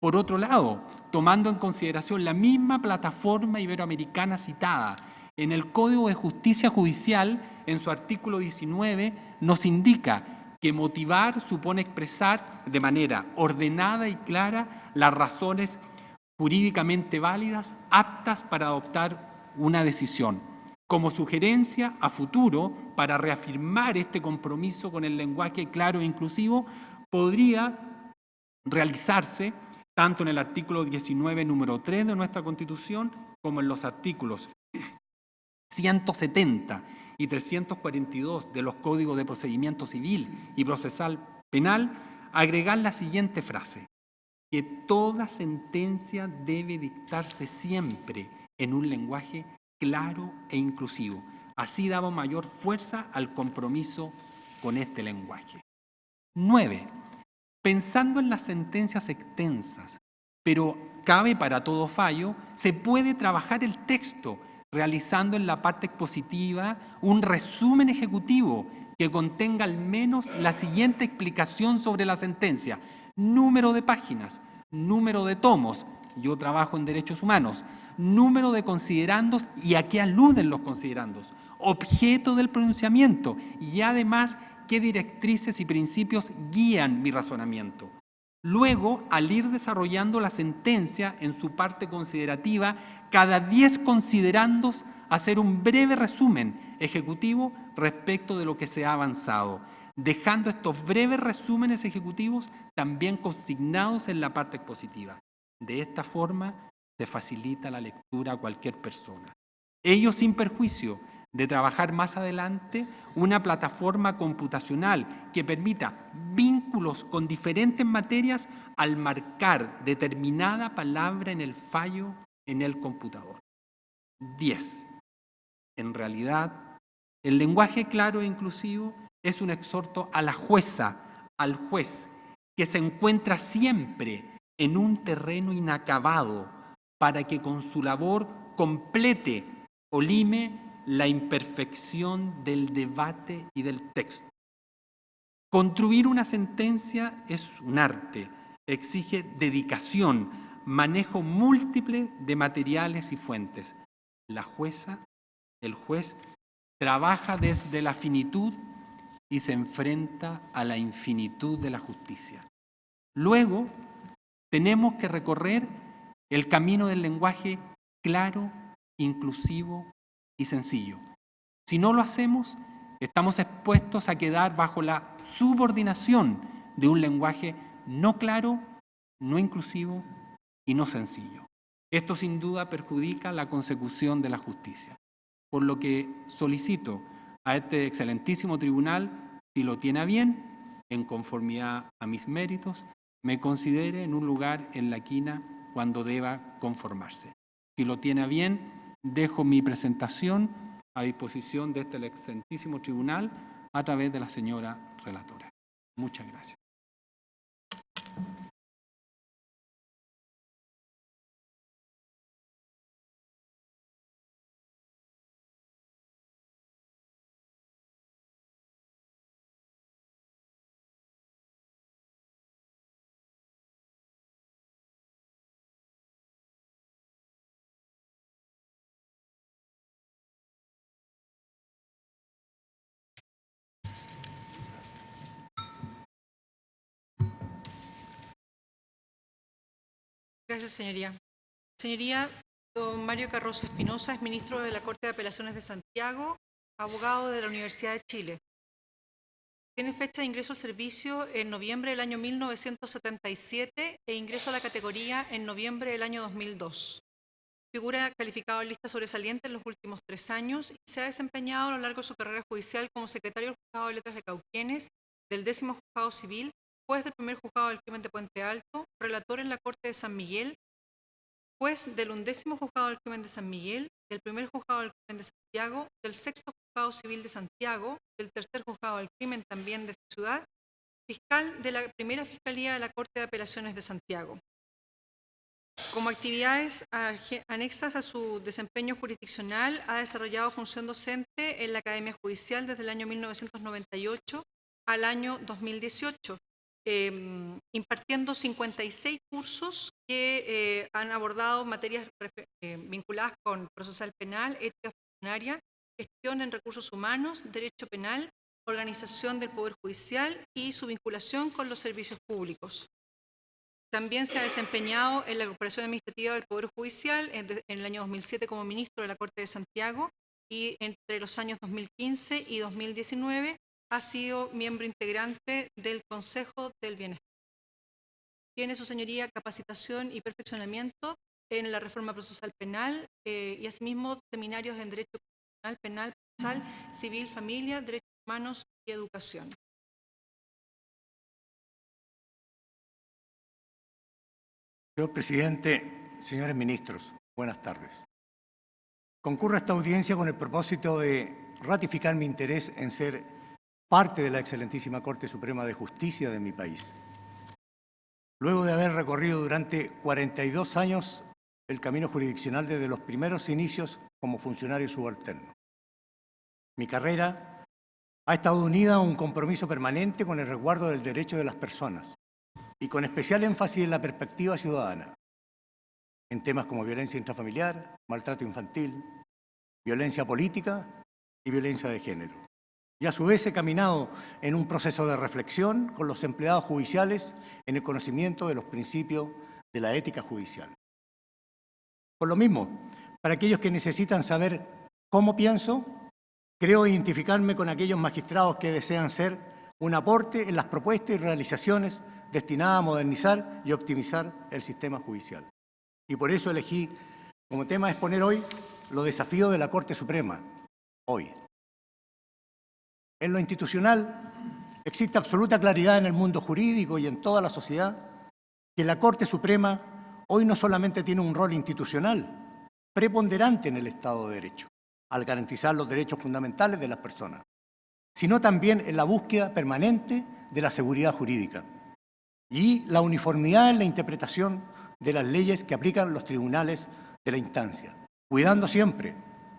Por otro lado, tomando en consideración la misma plataforma iberoamericana citada, en el Código de Justicia Judicial, en su artículo 19, nos indica que motivar supone expresar de manera ordenada y clara las razones jurídicamente válidas aptas para adoptar una decisión. Como sugerencia a futuro, para reafirmar este compromiso con el lenguaje claro e inclusivo, podría realizarse tanto en el artículo 19, número 3 de nuestra Constitución, como en los artículos 170 y 342 de los Códigos de Procedimiento Civil y Procesal Penal, agregar la siguiente frase: que toda sentencia debe dictarse siempre en un lenguaje claro e inclusivo. Así damos mayor fuerza al compromiso con este lenguaje. 9. Pensando en las sentencias extensas, pero cabe para todo fallo, se puede trabajar el texto realizando en la parte expositiva un resumen ejecutivo que contenga al menos la siguiente explicación sobre la sentencia: número de páginas, número de tomos, yo trabajo en derechos humanos, número de considerandos y a qué aluden los considerandos, objeto del pronunciamiento y además qué directrices y principios guían mi razonamiento. Luego, al ir desarrollando la sentencia en su parte considerativa, cada 10 considerandos hacer un breve resumen ejecutivo respecto de lo que se ha avanzado, dejando estos breves resúmenes ejecutivos también consignados en la parte expositiva. De esta forma se facilita la lectura a cualquier persona. Ello sin perjuicio de trabajar más adelante una plataforma computacional que permita vínculos con diferentes materias al marcar determinada palabra en el fallo en el computador. 10. En realidad, el lenguaje claro e inclusivo es un exhorto a la jueza, al juez, que se encuentra siempre en un terreno inacabado para que con su labor complete o lime la imperfección del debate y del texto. Construir una sentencia es un arte, exige dedicación, manejo múltiple de materiales y fuentes. La jueza, el juez, trabaja desde la finitud y se enfrenta a la infinitud de la justicia. Luego, tenemos que recorrer el camino del lenguaje claro, inclusivo y sencillo. Si no lo hacemos, estamos expuestos a quedar bajo la subordinación de un lenguaje no claro, no inclusivo y no sencillo. Esto sin duda perjudica la consecución de la justicia, por lo que solicito a este excelentísimo tribunal, si lo tiene a bien, en conformidad a mis méritos, me considere en un lugar en la quina cuando deba conformarse. Si lo tiene a bien, dejo mi presentación a disposición de este excelentísimo tribunal a través de la señora relatora. Muchas gracias. Gracias, señoría. Señoría, don Mario Carroza Espinosa es ministro de la Corte de Apelaciones de Santiago, abogado de la Universidad de Chile. Tiene fecha de ingreso al servicio en noviembre del año 1977 e ingreso a la categoría en noviembre del año 2002. Figura calificado en lista sobresaliente en los últimos 3 años y se ha desempeñado a lo largo de su carrera judicial como secretario del Juzgado de Letras de Cauquenes, del 10º Juzgado Civil, juez del primer Juzgado del Crimen de Puente Alto, relator en la Corte de San Miguel, juez del 11º Juzgado del Crimen de San Miguel, del primer Juzgado del Crimen de Santiago, del 6º Juzgado Civil de Santiago, del 3er Juzgado del Crimen también de esta ciudad, fiscal de la primera Fiscalía de la Corte de Apelaciones de Santiago. Como actividades anexas a su desempeño jurisdiccional, ha desarrollado función docente en la Academia Judicial desde el año 1998 al año 2018, impartiendo 56 cursos que han abordado materias vinculadas con procesal penal, ética funcionaria, gestión en recursos humanos, derecho penal, organización del Poder Judicial y su vinculación con los servicios públicos. También se ha desempeñado en la Corporación Administrativa del Poder Judicial en el año 2007 como ministro de la Corte de Santiago y entre los años 2015 y 2019 ha sido miembro integrante del Consejo del Bienestar. Tiene su señoría capacitación y perfeccionamiento en la reforma procesal penal y asimismo seminarios en Derecho Constitucional, Penal, Procesal, Civil, Familia, Derechos Humanos y Educación. Señor presidente, señores ministros, buenas tardes. Concurro a esta audiencia con el propósito de ratificar mi interés en ser parte de la excelentísima Corte Suprema de Justicia de mi país. Luego de haber recorrido durante 42 años el camino jurisdiccional desde los primeros inicios como funcionario subalterno. Mi carrera ha estado unida a un compromiso permanente con el resguardo del derecho de las personas y con especial énfasis en la perspectiva ciudadana, en temas como violencia intrafamiliar, maltrato infantil, violencia política y violencia de género. Y a su vez he caminado en un proceso de reflexión con los empleados judiciales en el conocimiento de los principios de la ética judicial. Por lo mismo, para aquellos que necesitan saber cómo pienso, creo identificarme con aquellos magistrados que desean ser un aporte en las propuestas y realizaciones destinadas a modernizar y optimizar el sistema judicial. Y por eso elegí como tema a exponer hoy los desafíos de la Corte Suprema, hoy. En lo institucional, existe absoluta claridad en el mundo jurídico y en toda la sociedad que la Corte Suprema hoy no solamente tiene un rol institucional preponderante en el Estado de Derecho, al garantizar los derechos fundamentales de las personas, sino también en la búsqueda permanente de la seguridad jurídica y la uniformidad en la interpretación de las leyes que aplican los tribunales de la instancia, cuidando siempre,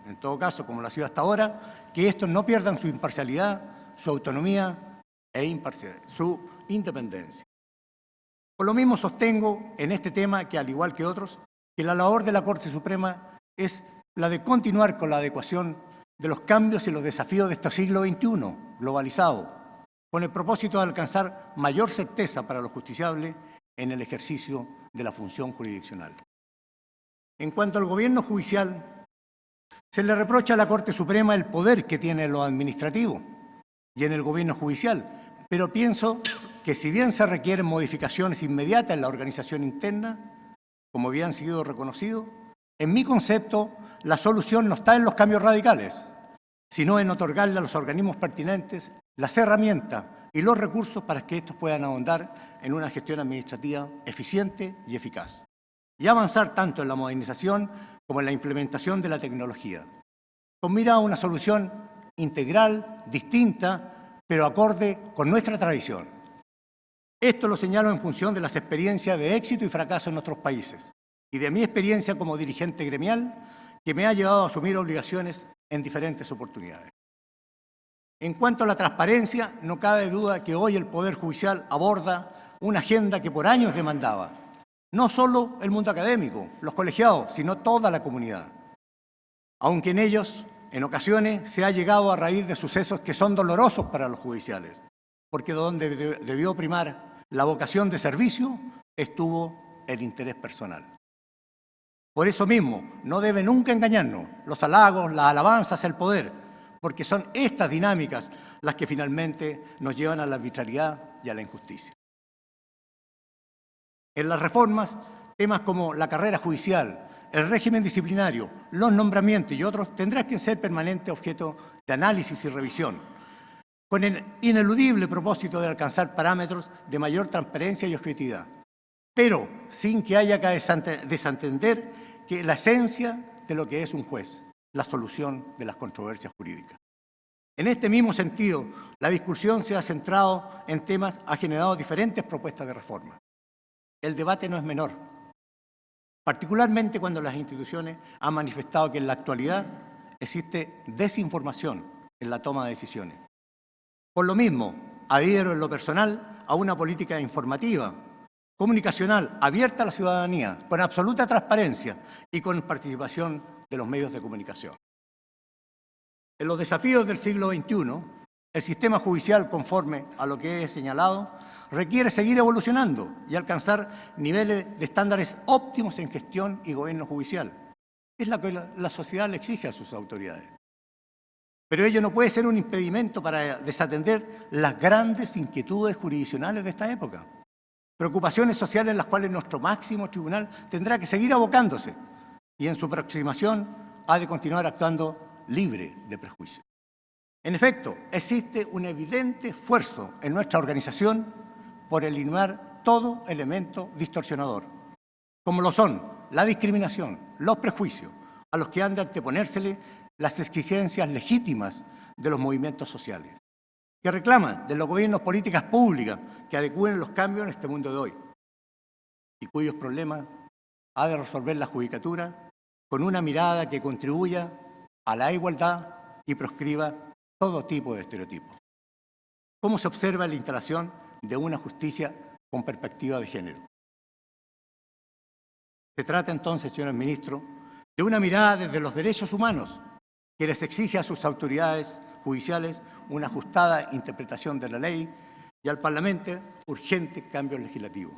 en todo caso, como lo ha sido hasta ahora, que estos no pierdan su imparcialidad, su autonomía e su independencia. Por lo mismo sostengo en este tema, que al igual que otros, que la labor de la Corte Suprema es la de continuar con la adecuación de los cambios y los desafíos de este siglo XXI, globalizado, con el propósito de alcanzar mayor certeza para los justiciables en el ejercicio de la función jurisdiccional. En cuanto al gobierno judicial, se le reprocha a la Corte Suprema el poder que tiene en lo administrativo y en el gobierno judicial, pero pienso que si bien se requieren modificaciones inmediatas en la organización interna, como habían sido reconocidos, en mi concepto la solución no está en los cambios radicales, sino en otorgarle a los organismos pertinentes las herramientas y los recursos para que estos puedan ahondar en una gestión administrativa eficiente y eficaz, y avanzar tanto en la modernización como en la implementación de la tecnología, con mira a una solución integral, distinta, pero acorde con nuestra tradición. Esto lo señalo en función de las experiencias de éxito y fracaso en nuestros países y de mi experiencia como dirigente gremial, que me ha llevado a asumir obligaciones en diferentes oportunidades. En cuanto a la transparencia, no cabe duda que hoy el Poder Judicial aborda una agenda que por años demandaba, no solo el mundo académico, los colegiados, sino toda la comunidad. Aunque en ellos, en ocasiones, se ha llegado a raíz de sucesos que son dolorosos para los judiciales, porque donde debió primar la vocación de servicio estuvo el interés personal. Por eso mismo, no debe nunca engañarnos los halagos, las alabanzas, el poder, porque son estas dinámicas las que finalmente nos llevan a la arbitrariedad y a la injusticia. En las reformas, temas como la carrera judicial, el régimen disciplinario, los nombramientos y otros tendrán que ser permanente objeto de análisis y revisión, con el ineludible propósito de alcanzar parámetros de mayor transparencia y objetividad, pero sin que haya que desentender que la esencia de lo que es un juez, la solución de las controversias jurídicas. En este mismo sentido, la discusión se ha centrado en temas, ha generado diferentes propuestas de reforma. El debate no es menor, particularmente cuando las instituciones han manifestado que en la actualidad existe desinformación en la toma de decisiones. Por lo mismo, adhiero en lo personal a una política informativa, comunicacional, abierta a la ciudadanía, con absoluta transparencia y con participación de los medios de comunicación. En los desafíos del siglo XXI, el sistema judicial, conforme a lo que he señalado, requiere seguir evolucionando y alcanzar niveles de estándares óptimos en gestión y gobierno judicial. Es lo que la sociedad le exige a sus autoridades. Pero ello no puede ser un impedimento para desatender las grandes inquietudes jurisdiccionales de esta época. Preocupaciones sociales en las cuales nuestro máximo tribunal tendrá que seguir abocándose y en su aproximación ha de continuar actuando libre de prejuicios. En efecto, existe un evidente esfuerzo en nuestra organización por eliminar todo elemento distorsionador, como lo son la discriminación, los prejuicios, a los que han de anteponérsele las exigencias legítimas de los movimientos sociales, que reclaman de los gobiernos políticas públicas que adecúen los cambios en este mundo de hoy, y cuyos problemas ha de resolver la judicatura con una mirada que contribuya a la igualdad y proscriba todo tipo de estereotipos. ¿Cómo se observa la instalación de una justicia con perspectiva de género? Se trata entonces, señores ministros, de una mirada desde los derechos humanos que les exige a sus autoridades judiciales una ajustada interpretación de la ley y al Parlamento urgentes cambios legislativos.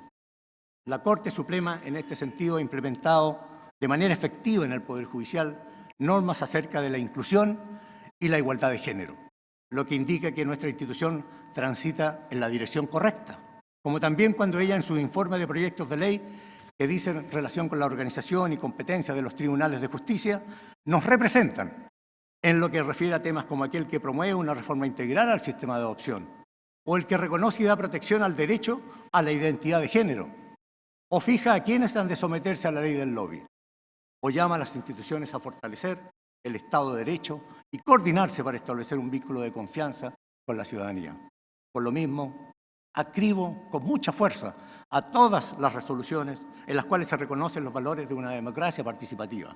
La Corte Suprema, en este sentido, ha implementado de manera efectiva en el Poder Judicial normas acerca de la inclusión y la igualdad de género, lo que indica que nuestra institución transita en la dirección correcta, como también cuando ella en su informe de proyectos de ley que dicen en relación con la organización y competencia de los tribunales de justicia, nos representan en lo que refiere a temas como aquel que promueve una reforma integral al sistema de adopción, o el que reconoce y da protección al derecho a la identidad de género, o fija a quienes han de someterse a la ley del lobby, o llama a las instituciones a fortalecer el Estado de Derecho y coordinarse para establecer un vínculo de confianza con la ciudadanía. Por lo mismo, adscribo con mucha fuerza a todas las resoluciones en las cuales se reconocen los valores de una democracia participativa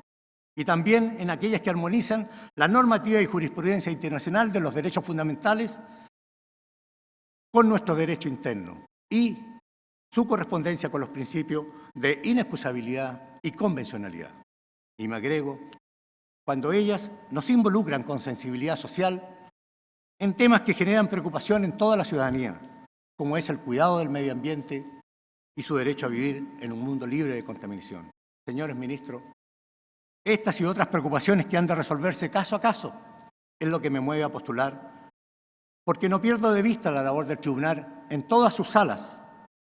y también en aquellas que armonizan la normativa y jurisprudencia internacional de los derechos fundamentales con nuestro derecho interno y su correspondencia con los principios de inexcusabilidad y convencionalidad. Y me agrego, cuando ellas nos involucran con sensibilidad social en temas que generan preocupación en toda la ciudadanía, como es el cuidado del medio ambiente y su derecho a vivir en un mundo libre de contaminación. Señores ministros, estas y otras preocupaciones que han de resolverse caso a caso es lo que me mueve a postular, porque no pierdo de vista la labor del tribunal en todas sus salas,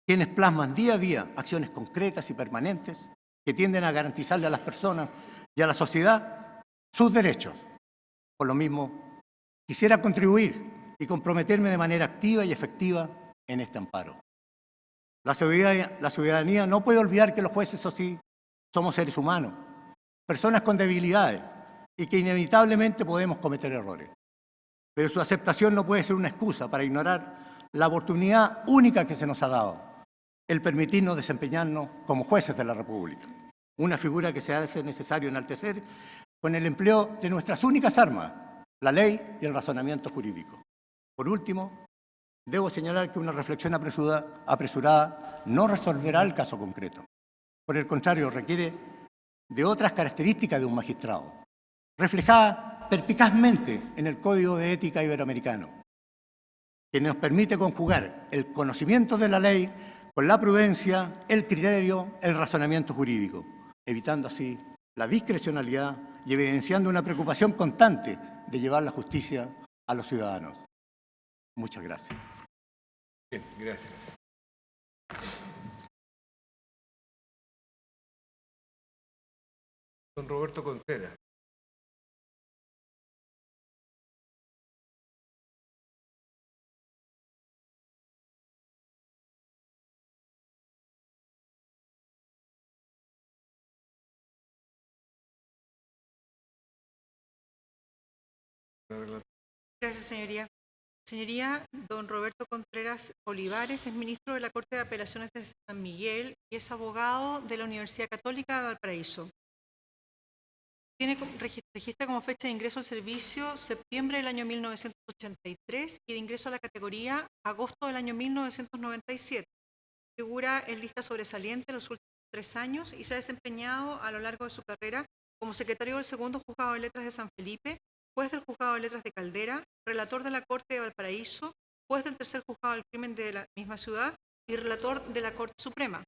quienes plasman día a día acciones concretas y permanentes que tienden a garantizarle a las personas y a la sociedad sus derechos. Por lo mismo, quisiera contribuir y comprometerme de manera activa y efectiva en este amparo. La ciudadanía no puede olvidar que los jueces, eso sí, somos seres humanos, personas con debilidades y que inevitablemente podemos cometer errores. Pero su aceptación no puede ser una excusa para ignorar la oportunidad única que se nos ha dado, el permitirnos desempeñarnos como jueces de la República, una figura que se hace necesario enaltecer con el empleo de nuestras únicas armas, la ley y el razonamiento jurídico. Por último, debo señalar que una reflexión apresurada no resolverá el caso concreto. Por el contrario, requiere de otras características de un magistrado, reflejada perspicazmente en el Código de Ética Iberoamericano, que nos permite conjugar el conocimiento de la ley con la prudencia, el criterio, el razonamiento jurídico, evitando así la discrecionalidad y evidenciando una preocupación constante de llevar la justicia a los ciudadanos. Muchas gracias. Bien, gracias. Don Roberto Contreras. Gracias, señoría. Señoría, don Roberto Contreras Olivares es ministro de la Corte de Apelaciones de San Miguel y es abogado de la Universidad Católica de Valparaíso. Registra como fecha de ingreso al servicio septiembre del año 1983 y de ingreso a la categoría agosto del año 1997. Figura en lista sobresaliente los últimos 3 años y se ha desempeñado a lo largo de su carrera como secretario del segundo Juzgado de Letras de San Felipe, juez del Juzgado de Letras de Caldera, relator de la Corte de Valparaíso, juez del tercer Juzgado del Crimen de la misma ciudad y relator de la Corte Suprema.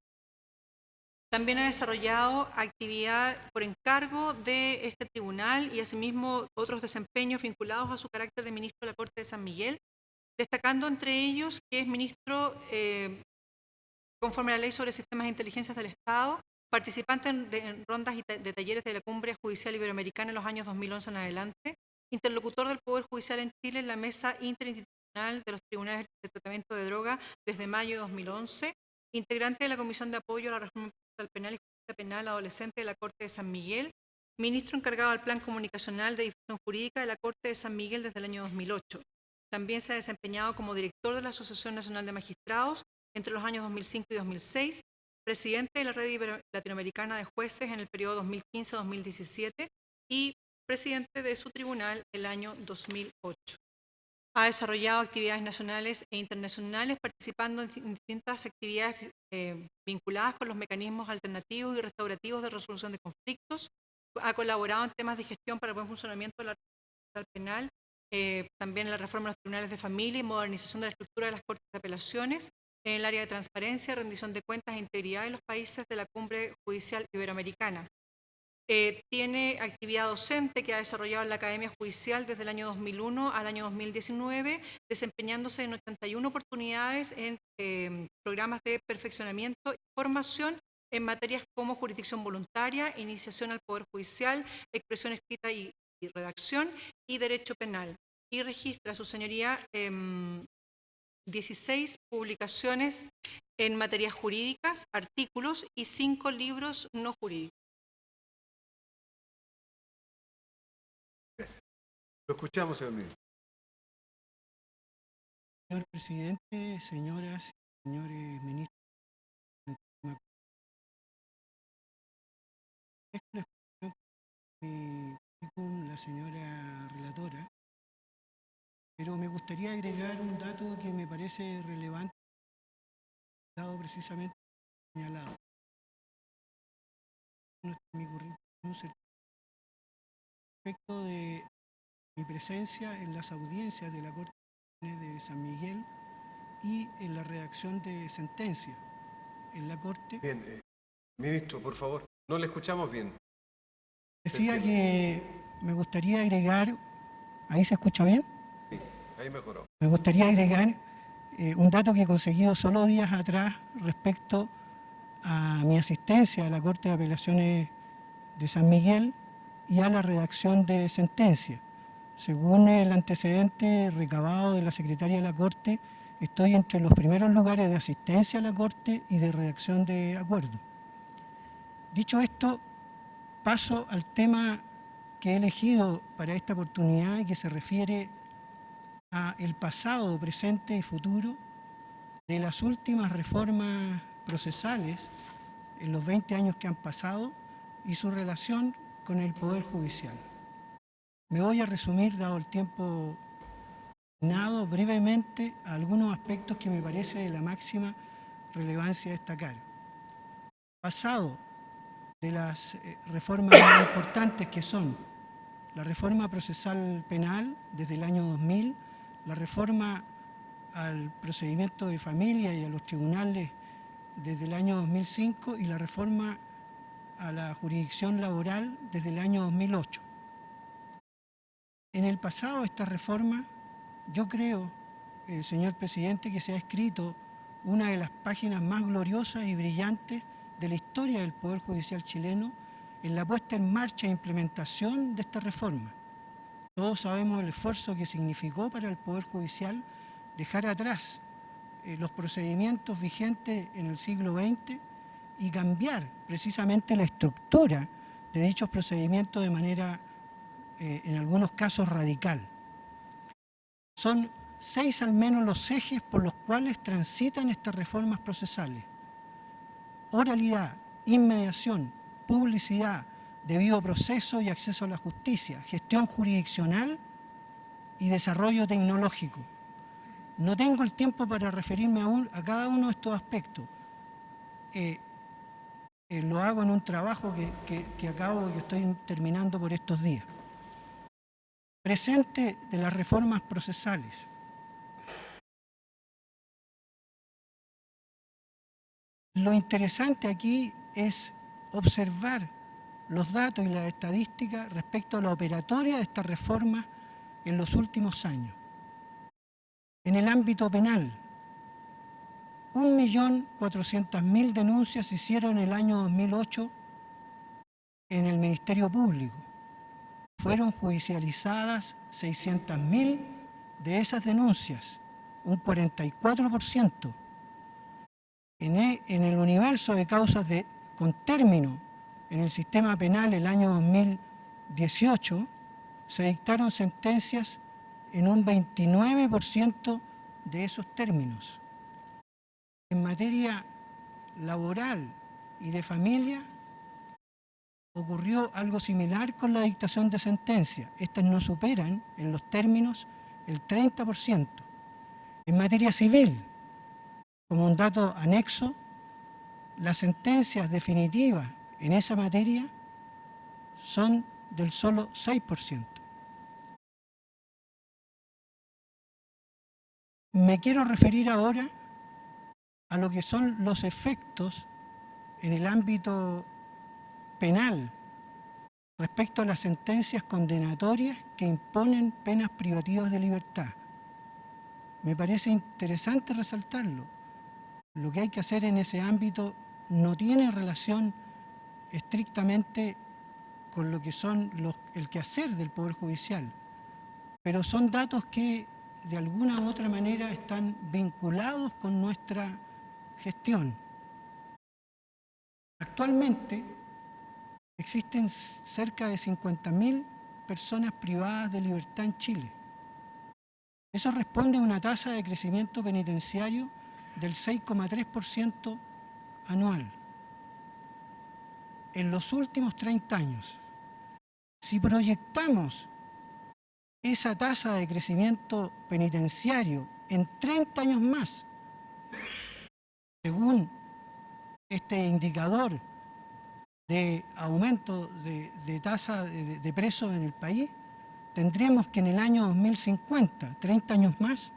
También ha desarrollado actividad por encargo de este tribunal y asimismo otros desempeños vinculados a su carácter de ministro de la Corte de San Miguel, destacando entre ellos que es ministro conforme a la Ley sobre Sistemas de Inteligencia del Estado, participante en rondas de talleres de la Cumbre Judicial Iberoamericana en los años 2011 en adelante, interlocutor del Poder Judicial en Chile en la Mesa Interinstitucional de los Tribunales de Tratamiento de Droga desde mayo de 2011, integrante de la Comisión de Apoyo a la Reforma Procesal Penal y Justicia Penal Adolescente de la Corte de San Miguel, ministro encargado del Plan Comunicacional de Difusión Jurídica de la Corte de San Miguel desde el año 2008. También se ha desempeñado como director de la Asociación Nacional de Magistrados entre los años 2005 y 2006, presidente de la Red Latinoamericana de Jueces en el periodo 2015-2017 y presidente de su tribunal el año 2008. Ha desarrollado actividades nacionales e internacionales, participando en distintas actividades vinculadas con los mecanismos alternativos y restaurativos de resolución de conflictos. Ha colaborado en temas de gestión para el buen funcionamiento de la Procesal Penal, también en la reforma de los tribunales de familia y modernización de la estructura de las cortes de apelaciones, en el área de transparencia, rendición de cuentas e integridad en los países de la Cumbre Judicial Iberoamericana. Tiene actividad docente que ha desarrollado en la Academia Judicial desde el año 2001 al año 2019, desempeñándose en 81 oportunidades en programas de perfeccionamiento y formación en materias como jurisdicción voluntaria, iniciación al Poder Judicial, expresión escrita y redacción y derecho penal. Y registra, su señoría, 16 publicaciones en materias jurídicas, artículos y 5 libros no jurídicos. Lo escuchamos, señor ministro. Señor presidente, señoras y señores ministros, con la señora relatora, pero me gustaría agregar un dato que me parece relevante, dado precisamente señalado. Mi currículum respecto de mi presencia en las audiencias de la Corte de San Miguel y en la redacción de sentencia en la Corte. Bien, ministro, por favor, no le escuchamos bien. Decía que me gustaría agregar, ¿ahí se escucha bien? Sí, ahí mejoró. Me gustaría agregar un dato que he conseguido solo días atrás respecto a mi asistencia a la Corte de Apelaciones de San Miguel y a la redacción de sentencia. Según el antecedente recabado de la secretaria de la Corte, estoy entre los primeros lugares de asistencia a la Corte y de redacción de acuerdo. Dicho esto, paso al tema que he elegido para esta oportunidad y que se refiere a el pasado, presente y futuro de las últimas reformas procesales en los 20 años que han pasado y su relación con el Poder Judicial. Me voy a resumir, dado el tiempo asignado, brevemente a algunos aspectos que me parece de la máxima relevancia destacar. Pasado de las reformas más importantes que son la reforma procesal penal desde el año 2000, la reforma al procedimiento de familia y a los tribunales desde el año 2005 y la reforma a la jurisdicción laboral desde el año 2008. En el pasado de esta reforma, yo creo, señor presidente, que se ha escrito una de las páginas más gloriosas y brillantes de la historia del Poder Judicial chileno en la puesta en marcha e implementación de esta reforma. Todos sabemos el esfuerzo que significó para el Poder Judicial dejar atrás los procedimientos vigentes en el siglo XX y cambiar precisamente la estructura de dichos procedimientos de manera, en algunos casos, radical. Son 6 al menos los ejes por los cuales transitan estas reformas procesales: oralidad, inmediación, publicidad, debido proceso y acceso a la justicia, gestión jurisdiccional y desarrollo tecnológico. No tengo el tiempo para referirme a cada uno de estos aspectos. Lo hago en un trabajo que acabo y que estoy terminando por estos días. Presente de las reformas procesales. Lo interesante aquí es observar los datos y las estadísticas respecto a la operatoria de esta reforma en los últimos años. En el ámbito penal, 1.400.000 denuncias se hicieron en el año 2008 en el Ministerio Público. fueron judicializadas 600.000 de esas denuncias, un 44%. En el universo de causas con término en el sistema penal el año 2018, se dictaron sentencias en un 29% de esos términos. En materia laboral y de familia, ocurrió algo similar con la dictación de sentencia. Estas no superan en los términos el 30%. En materia civil, como un dato anexo, las sentencias definitivas en esa materia son del solo 6%. Me quiero referir ahora a lo que son los efectos en el ámbito penal respecto a las sentencias condenatorias que imponen penas privativas de libertad. Me parece interesante resaltarlo. Lo que hay que hacer en ese ámbito no tiene relación estrictamente con lo que son el quehacer del Poder Judicial, pero son datos que de alguna u otra manera están vinculados con nuestra gestión. Actualmente existen cerca de 50.000 personas privadas de libertad en Chile. Eso responde a una tasa de crecimiento penitenciario del 6,3% anual. En los últimos 30 años, si proyectamos esa tasa de crecimiento penitenciario en 30 años más, según este indicador de aumento de tasa de presos en el país, tendremos que en el año 2050, 30 años más,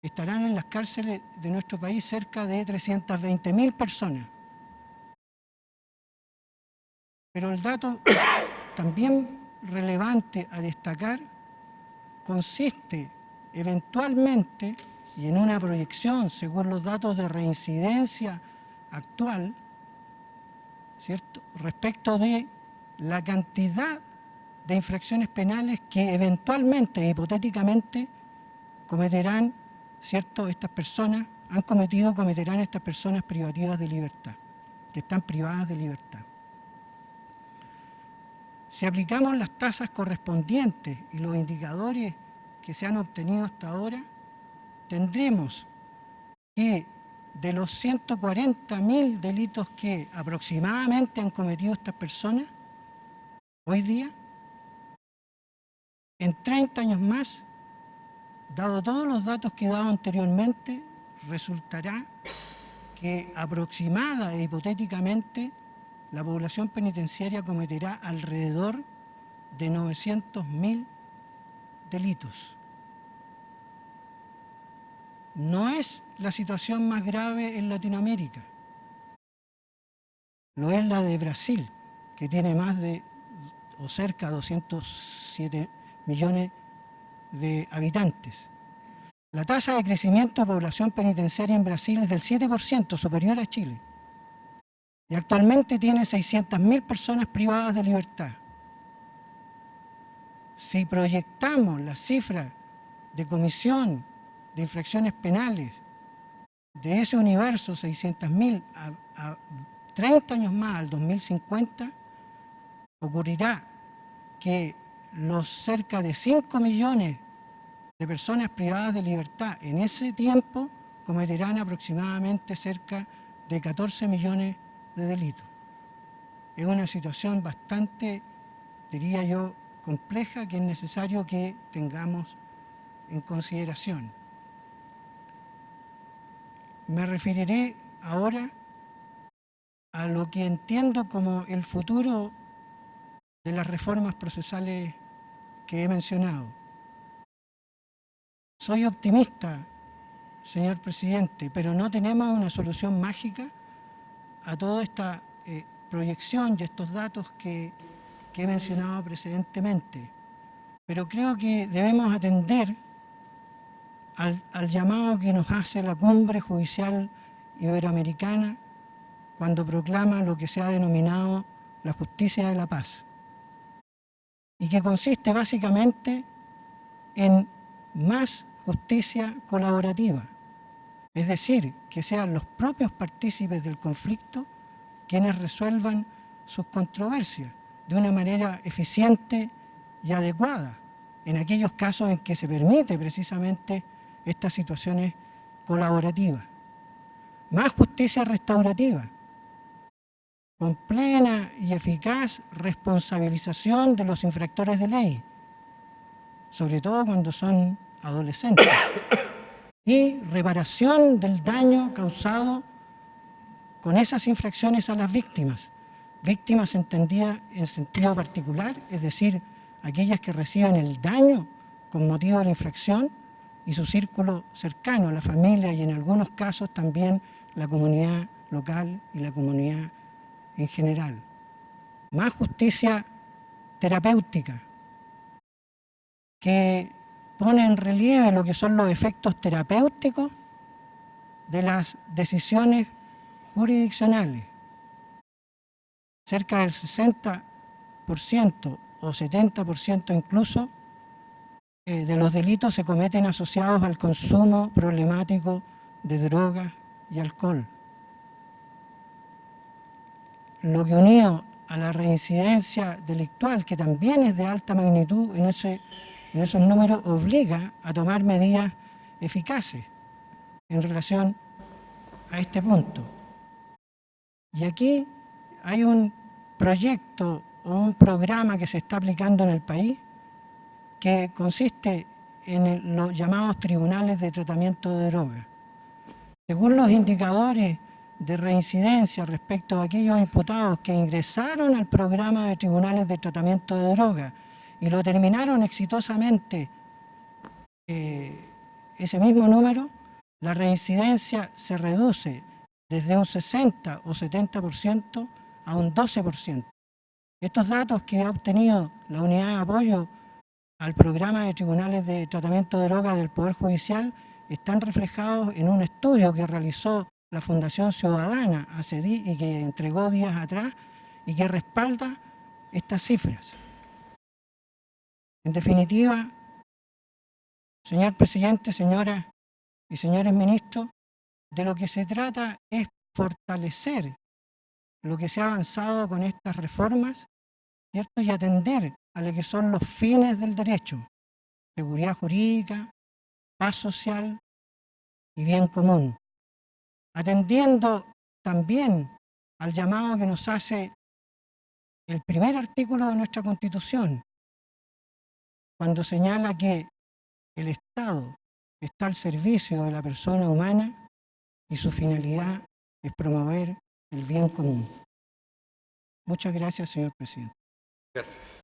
estarán en las cárceles de nuestro país cerca de 320.000 personas. Pero el dato también relevante a destacar consiste eventualmente, y en una proyección según los datos de reincidencia actual, ¿cierto?, respecto de la cantidad de infracciones penales que eventualmente, hipotéticamente, cometerán, ¿cierto?, estas personas, cometerán estas personas privativas de libertad, que están privadas de libertad. Si aplicamos las tasas correspondientes y los indicadores que se han obtenido hasta ahora, tendremos que de los 140.000 delitos que aproximadamente han cometido estas personas, hoy día, en 30 años más, dado todos los datos que he dado anteriormente, resultará que aproximada e hipotéticamente la población penitenciaria cometerá alrededor de 900.000 delitos. No es la situación más grave en Latinoamérica. Lo es la de Brasil, que tiene más de o cerca de 207 millones de habitantes. La tasa de crecimiento de población penitenciaria en Brasil es del 7%, superior a Chile. Y actualmente tiene 600.000 personas privadas de libertad. Si proyectamos la cifra de comisión de infracciones penales de ese universo, 600.000, a 30 años más, al 2050, ocurrirá que los cerca de 5 millones de personas privadas de libertad en ese tiempo cometerán aproximadamente cerca de 14 millones de delitos. Es una situación bastante, diría yo, compleja que es necesario que tengamos en consideración. Me referiré ahora a lo que entiendo como el futuro de las reformas procesales que he mencionado. Soy optimista, señor presidente, pero no tenemos una solución mágica a toda esta proyección y estos datos que he mencionado precedentemente. Pero creo que debemos atender al llamado que nos hace la Cumbre Judicial Iberoamericana cuando proclama lo que se ha denominado la justicia de la paz. y que consiste básicamente en más justicia colaborativa, es decir, que sean los propios partícipes del conflicto quienes resuelvan sus controversias de una manera eficiente y adecuada, en aquellos casos en que se permite precisamente estas situaciones colaborativas. Más justicia restaurativa, con plena y eficaz responsabilización de los infractores de ley, sobre todo cuando son adolescentes, y reparación del daño causado con esas infracciones a las víctimas, víctimas entendidas en sentido particular, es decir, aquellas que reciben el daño con motivo de la infracción y su círculo cercano, la familia y en algunos casos también la comunidad local y la comunidad en general. Más justicia terapéutica, que pone en relieve lo que son los efectos terapéuticos de las decisiones jurisdiccionales. Cerca del 60% o 70% incluso de los delitos se cometen asociados al consumo problemático de drogas y alcohol. Lo que unido a la reincidencia delictual, que también es de alta magnitud en esos números, obliga a tomar medidas eficaces en relación a este punto. Y aquí hay un proyecto o un programa que se está aplicando en el país que consiste en los llamados tribunales de tratamiento de drogas. Según los indicadores de reincidencia respecto a aquellos imputados que ingresaron al programa de tribunales de tratamiento de drogas y lo terminaron exitosamente ese mismo número, la reincidencia se reduce desde un 60 o 70% a un 12%. Estos datos que ha obtenido la unidad de apoyo al programa de tribunales de tratamiento de drogas del Poder Judicial están reflejados en un estudio que realizó la Fundación Ciudadana y que entregó días atrás y que respalda estas cifras. En definitiva, señor presidente, señoras y señores ministros, de lo que se trata es fortalecer lo que se ha avanzado con estas reformas, ¿cierto? Y atender a lo que son los fines del derecho: seguridad jurídica, paz social y bien común. Atendiendo también al llamado que nos hace el primer artículo de nuestra Constitución, cuando señala que el Estado está al servicio de la persona humana y su finalidad es promover el bien común. Muchas gracias, señor presidente. Gracias.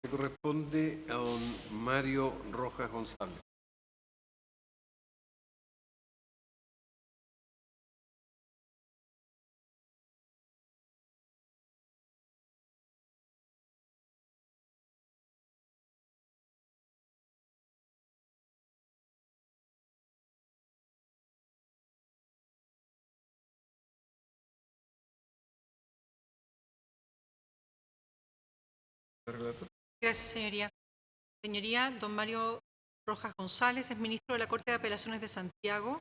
Le corresponde a don Mario Rojas González. Relator. Gracias, señoría. Señoría, don Mario Rojas González es ministro de la Corte de Apelaciones de Santiago,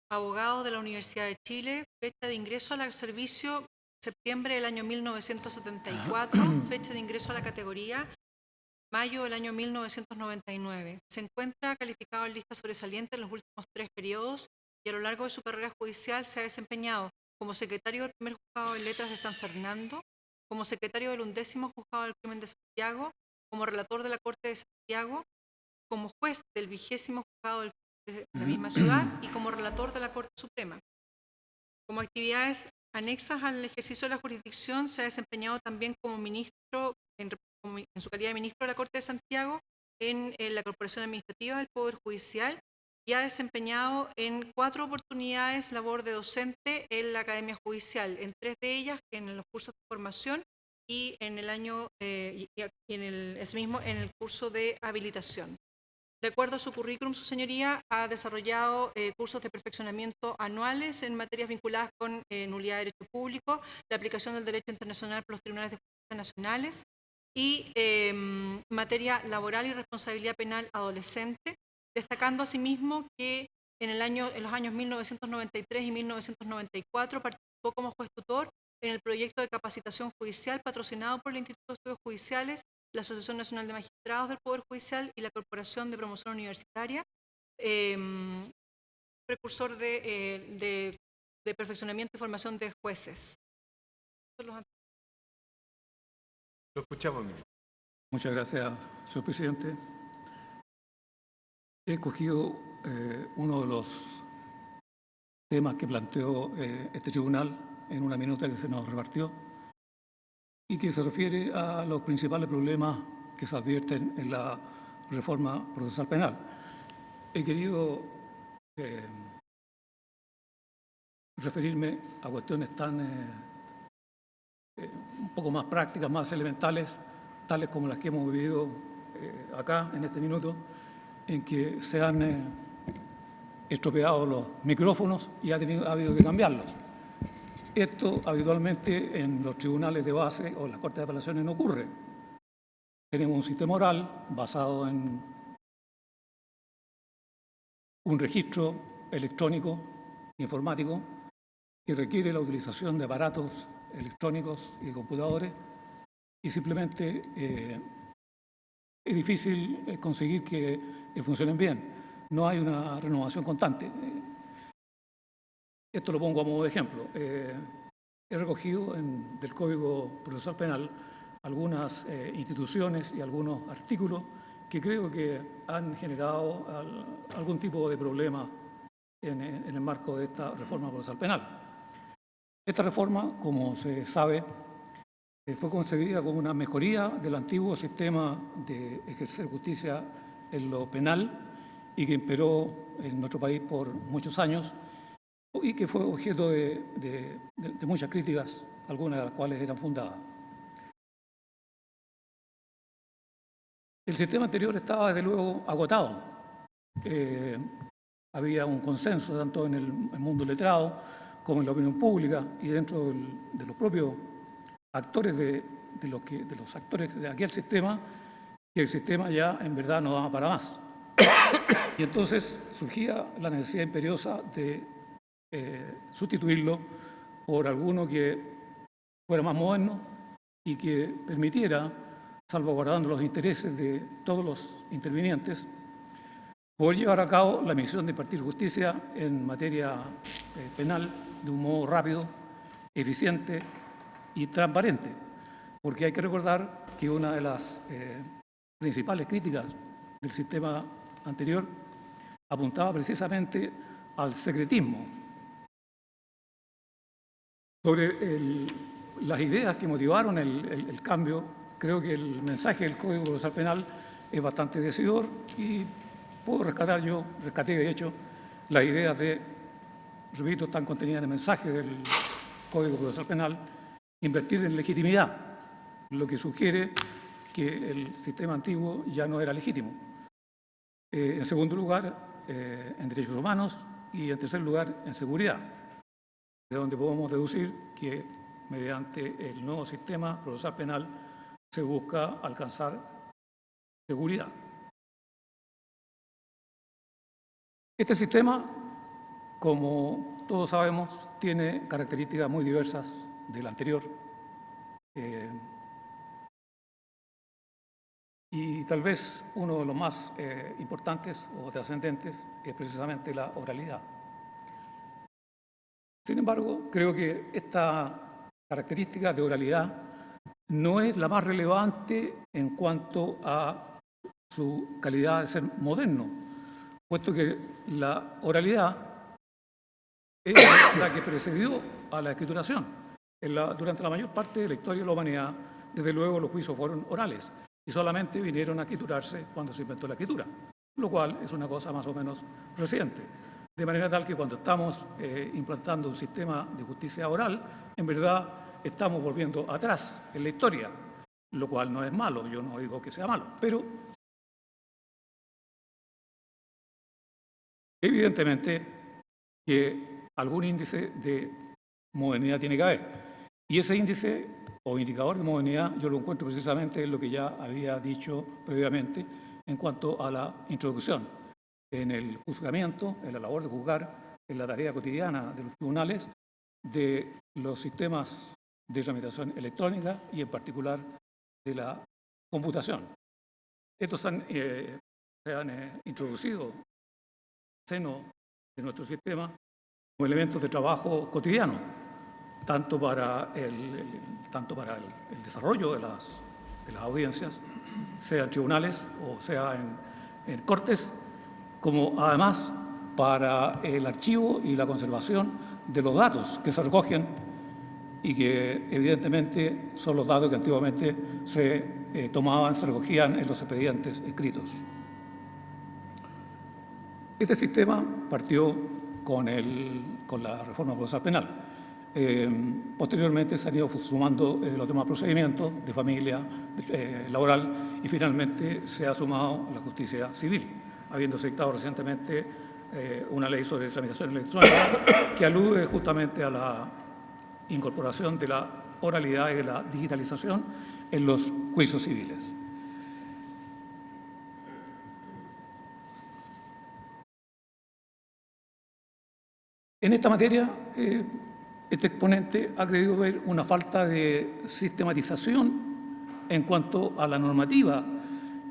abogado de la Universidad de Chile, fecha de ingreso al servicio septiembre del año 1974, fecha de ingreso a la categoría mayo del año 1999. Se encuentra calificado en lista sobresaliente en los últimos 3 periodos y a lo largo de su carrera judicial se ha desempeñado como secretario del primer juzgado de letras de San Fernando, como secretario del 11º Juzgado del Crimen de Santiago, como relator de la Corte de Santiago, como juez del 20º Juzgado de la misma ciudad y como relator de la Corte Suprema. Como actividades anexas al ejercicio de la jurisdicción, se ha desempeñado también como ministro, en su calidad de ministro de la Corte de Santiago, en la Corporación Administrativa del Poder Judicial, y ha desempeñado en 4 oportunidades labor de docente en la Academia Judicial, en 3 de ellas en los cursos de formación y en el año ese mismo en el curso de habilitación. De acuerdo a su currículum, su señoría ha desarrollado cursos de perfeccionamiento anuales en materias vinculadas con nulidad de derecho público, la aplicación del derecho internacional por los tribunales de justicia nacionales y materia laboral y responsabilidad penal adolescente, destacando asimismo que en los años 1993 y 1994 participó como juez tutor en el proyecto de capacitación judicial patrocinado por el Instituto de Estudios Judiciales, la Asociación Nacional de Magistrados del Poder Judicial y la Corporación de Promoción Universitaria, precursor de perfeccionamiento y formación de jueces. Lo escuchamos, ministro. Muchas gracias, señor presidente. He escogido uno de los temas que planteó este tribunal en una minuta que se nos repartió y que se refiere a los principales problemas que se advierten en la reforma procesal penal. He querido referirme a cuestiones tan un poco más prácticas, más elementales, tales como las que hemos vivido acá en este minuto, en que se han estropeado los micrófonos y ha habido que cambiarlos. Esto habitualmente en los tribunales de base o en las Cortes de Apelaciones no ocurre. Tenemos un sistema oral basado en un registro electrónico, informático, que requiere la utilización de aparatos electrónicos y computadores y simplemente es difícil conseguir que funcionen bien. No hay una renovación constante. Esto lo pongo a modo de ejemplo. He recogido del Código Procesal Penal algunas instituciones y algunos artículos que creo que han generado algún tipo de problema en el marco de esta reforma procesal penal. Esta reforma, como se sabe, fue concebida como una mejoría del antiguo sistema de ejercer justicia en lo penal y que imperó en nuestro país por muchos años y que fue objeto de muchas críticas, algunas de las cuales eran fundadas. El sistema anterior estaba, desde luego, agotado. Había un consenso tanto en el mundo letrado como en la opinión pública y dentro de los propios actores de los actores de aquel sistema, que el sistema ya en verdad no daba para más. Y entonces surgía la necesidad imperiosa de sustituirlo por alguno que fuera más moderno y que permitiera, salvaguardando los intereses de todos los intervinientes, poder llevar a cabo la misión de impartir justicia en materia penal de un modo rápido, eficiente y transparente. Porque hay que recordar que una de las principales críticas del sistema anterior apuntaba precisamente al secretismo. Sobre las ideas que motivaron el cambio, creo que el mensaje del Código Procesal Penal es bastante decidor y puedo rescaté de hecho las ideas repito, están contenidas en el mensaje del Código Procesal Penal, invertir en legitimidad, lo que sugiere que el sistema antiguo ya no era legítimo. En segundo lugar, en derechos humanos y en tercer lugar, en seguridad, de donde podemos deducir que mediante el nuevo sistema procesal penal se busca alcanzar seguridad. Este sistema, como todos sabemos, tiene características muy diversas del anterior. Y tal vez uno de los más importantes o trascendentes es precisamente la oralidad. Sin embargo, creo que esta característica de oralidad no es la más relevante en cuanto a su calidad de ser moderno, puesto que la oralidad es la que precedió a la escrituración. Durante la mayor parte de la historia de la humanidad, desde luego, los juicios fueron orales y solamente vinieron a escriturarse cuando se inventó la escritura, lo cual es una cosa más o menos reciente. De manera tal que cuando estamos implantando un sistema de justicia oral, en verdad estamos volviendo atrás en la historia, lo cual no es malo, yo no digo que sea malo, pero Evidentemente que algún índice de modernidad tiene que haber. Y ese índice o indicador de modernidad yo lo encuentro precisamente en lo que ya había dicho previamente en cuanto a la introducción en el juzgamiento, en la labor de juzgar, en la tarea cotidiana de los tribunales, de los sistemas de tramitación electrónica y en particular de la computación. Estos se han introducido en el seno de nuestro sistema como elementos de trabajo cotidiano, tanto para el desarrollo de las audiencias, sea en tribunales o sea en cortes, como además para el archivo y la conservación de los datos que se recogen y que evidentemente son los datos que antiguamente se tomaban, se recogían en los expedientes escritos. Este sistema partió con la reforma procesal penal. Posteriormente se han ido sumando los demás procedimientos de familia, laboral, y finalmente se ha sumado la justicia civil, habiéndose dictado recientemente una ley sobre tramitación electrónica que alude justamente a la incorporación de la oralidad y de la digitalización en los juicios civiles. En esta materia, este exponente ha creído ver una falta de sistematización en cuanto a la normativa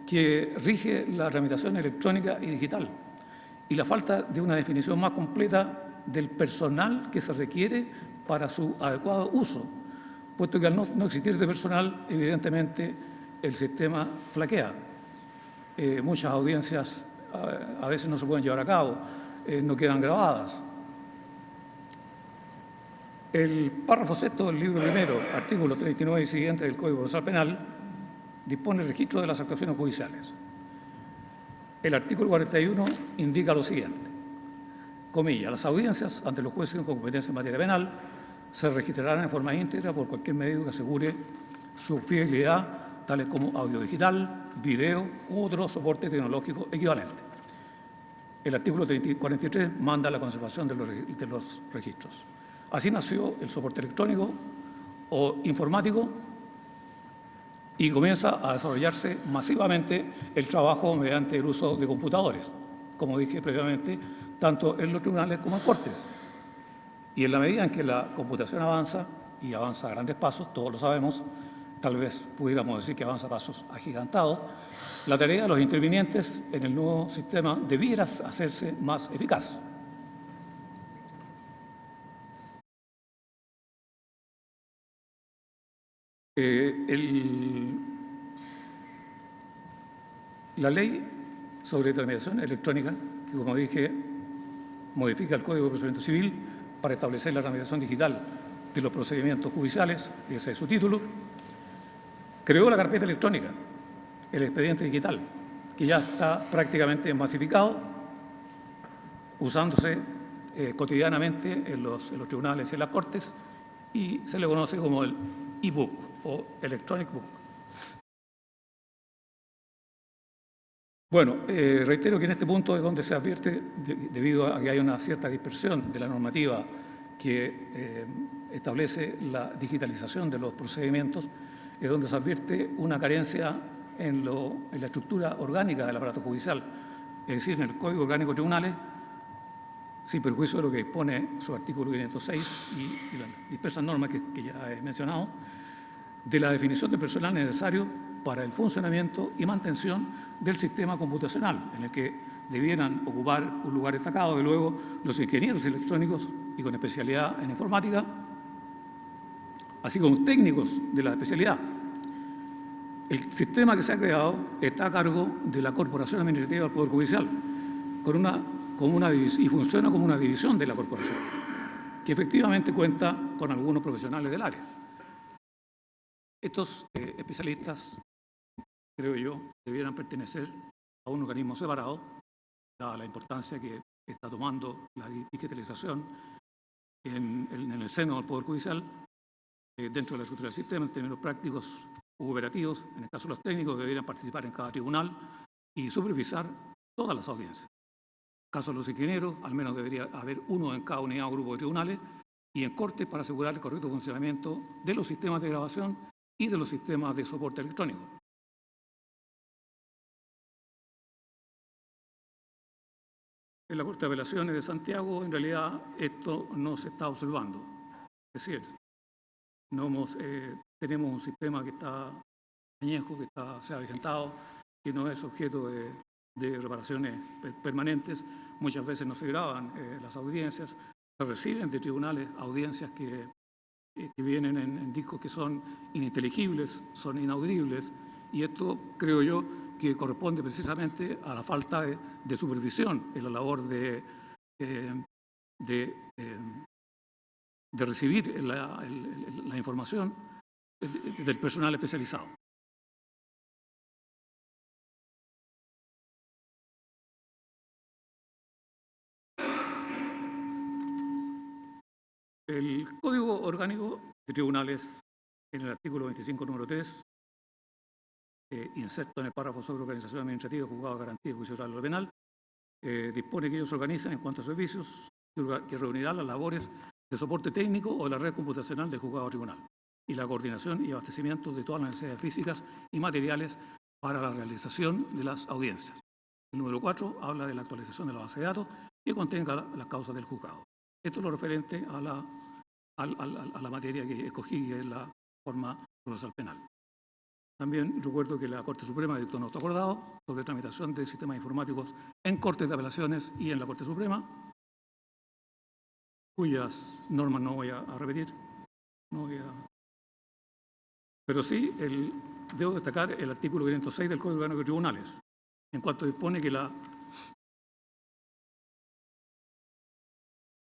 que rige la tramitación electrónica y digital y la falta de una definición más completa del personal que se requiere para su adecuado uso, puesto que al no existir de personal, evidentemente el sistema flaquea. Muchas audiencias a veces no se pueden llevar a cabo, no quedan grabadas. El párrafo sexto del libro primero, artículo 39 y siguiente del Código Procesal Penal, dispone el registro de las actuaciones judiciales. El artículo 41 indica lo siguiente, comillas, las audiencias ante los jueces con competencia en materia penal se registrarán en forma íntegra por cualquier medio que asegure su fidelidad, tales como audio digital, video u otro soporte tecnológico equivalente. El artículo 43 manda la conservación de los registros. Así nació el soporte electrónico o informático y comienza a desarrollarse masivamente el trabajo mediante el uso de computadores, como dije previamente, tanto en los tribunales como en cortes. Y en la medida en que la computación avanza, y avanza a grandes pasos, todos lo sabemos, tal vez pudiéramos decir que avanza a pasos agigantados, la tarea de los intervinientes en el nuevo sistema debiera hacerse más eficaz. La ley sobre tramitación electrónica, que como dije, modifica el Código de Procedimiento Civil para establecer la tramitación digital de los procedimientos judiciales, y ese es su título, creó la carpeta electrónica, el expediente digital, que ya está prácticamente masificado, usándose cotidianamente en los tribunales y en las cortes, y se le conoce como el e-book o electronic book. Bueno, reitero que en este punto es donde se advierte, debido a que hay una cierta dispersión de la normativa que establece la digitalización de los procedimientos, es donde se advierte una carencia en la estructura orgánica del aparato judicial, es decir, en el Código Orgánico de Tribunales, sin perjuicio de lo que dispone su artículo 506 y las dispersas normas que ya he mencionado, de la definición de personal necesario para el funcionamiento y mantención del sistema computacional, en el que debieran ocupar un lugar destacado, de luego, los ingenieros electrónicos y con especialidad en informática, así como técnicos de la especialidad. El sistema que se ha creado está a cargo de la Corporación Administrativa del Poder Judicial, y funciona como una división de la corporación, que efectivamente cuenta con algunos profesionales del área. Estos especialistas, creo yo, debieran pertenecer a un organismo separado, dada la importancia que está tomando la digitalización en el seno del Poder Judicial, dentro de la estructura del sistema, en términos prácticos u operativos. En el caso de los técnicos, deberían participar en cada tribunal y supervisar todas las audiencias. caso de los ingenieros, al menos debería haber uno en cada unidad o grupo de tribunales, y en cortes para asegurar el correcto funcionamiento de los sistemas de grabación y de los sistemas de soporte electrónico. En la Corte de Apelaciones de Santiago, en realidad, esto no se está observando. Es decir, tenemos un sistema que está añejo, se ha avejentado, que no es objeto de reparaciones permanentes. Muchas veces no se graban las audiencias, se reciben de tribunales audiencias que vienen en discos que son ininteligibles, son inaudibles, y esto creo yo que corresponde precisamente a la falta de supervisión en la labor de recibir la información del personal especializado. El Código Orgánico de Tribunales, en el artículo 25, número 3, inserto en el párrafo sobre organización administrativa, juzgado de garantía y juicio oral o penal, dispone que ellos se organizan en cuanto a servicios que reunirán las labores de soporte técnico o de la red computacional del juzgado o tribunal y la coordinación y abastecimiento de todas las necesidades físicas y materiales para la realización de las audiencias. El número 4 habla de la actualización de la base de datos que contenga las causas del juzgado. Esto es lo referente a la materia que escogí, que es la forma procesal penal. También recuerdo que la Corte Suprema dictó un auto acordado sobre tramitación de sistemas informáticos en Cortes de Apelaciones y en la Corte Suprema, cuyas normas no voy a repetir, pero sí debo destacar el artículo 506 del Código Orgánico de Tribunales, en cuanto dispone que la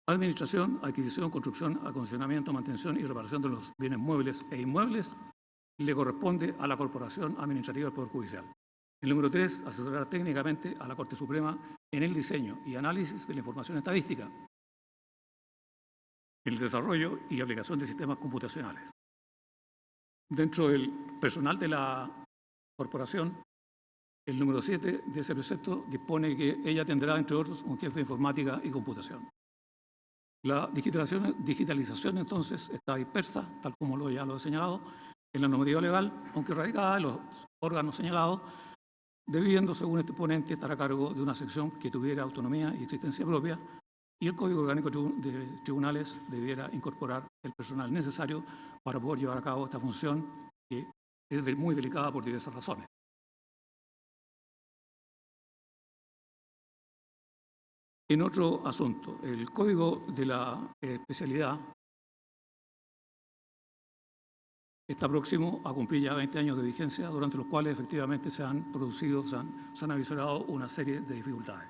administración, adquisición, construcción, acondicionamiento, mantención y reparación de los bienes muebles e inmuebles le corresponde a la Corporación Administrativa del Poder Judicial. El número 3, asesorar técnicamente a la Corte Suprema en el diseño y análisis de la información estadística, el desarrollo y aplicación de sistemas computacionales. Dentro del personal de la Corporación, el número 7 de ese precepto dispone que ella tendrá, entre otros, un jefe de informática y computación. La digitalización entonces está dispersa, tal como ya lo he señalado, en la normativa legal, aunque radicada en los órganos señalados, debiendo, según este ponente, estar a cargo de una sección que tuviera autonomía y existencia propia, y el Código Orgánico de Tribunales debiera incorporar el personal necesario para poder llevar a cabo esta función, que es muy delicada por diversas razones. En otro asunto, el Código de la Especialidad está próximo a cumplir ya 20 años de vigencia, durante los cuales efectivamente se han avisorado una serie de dificultades.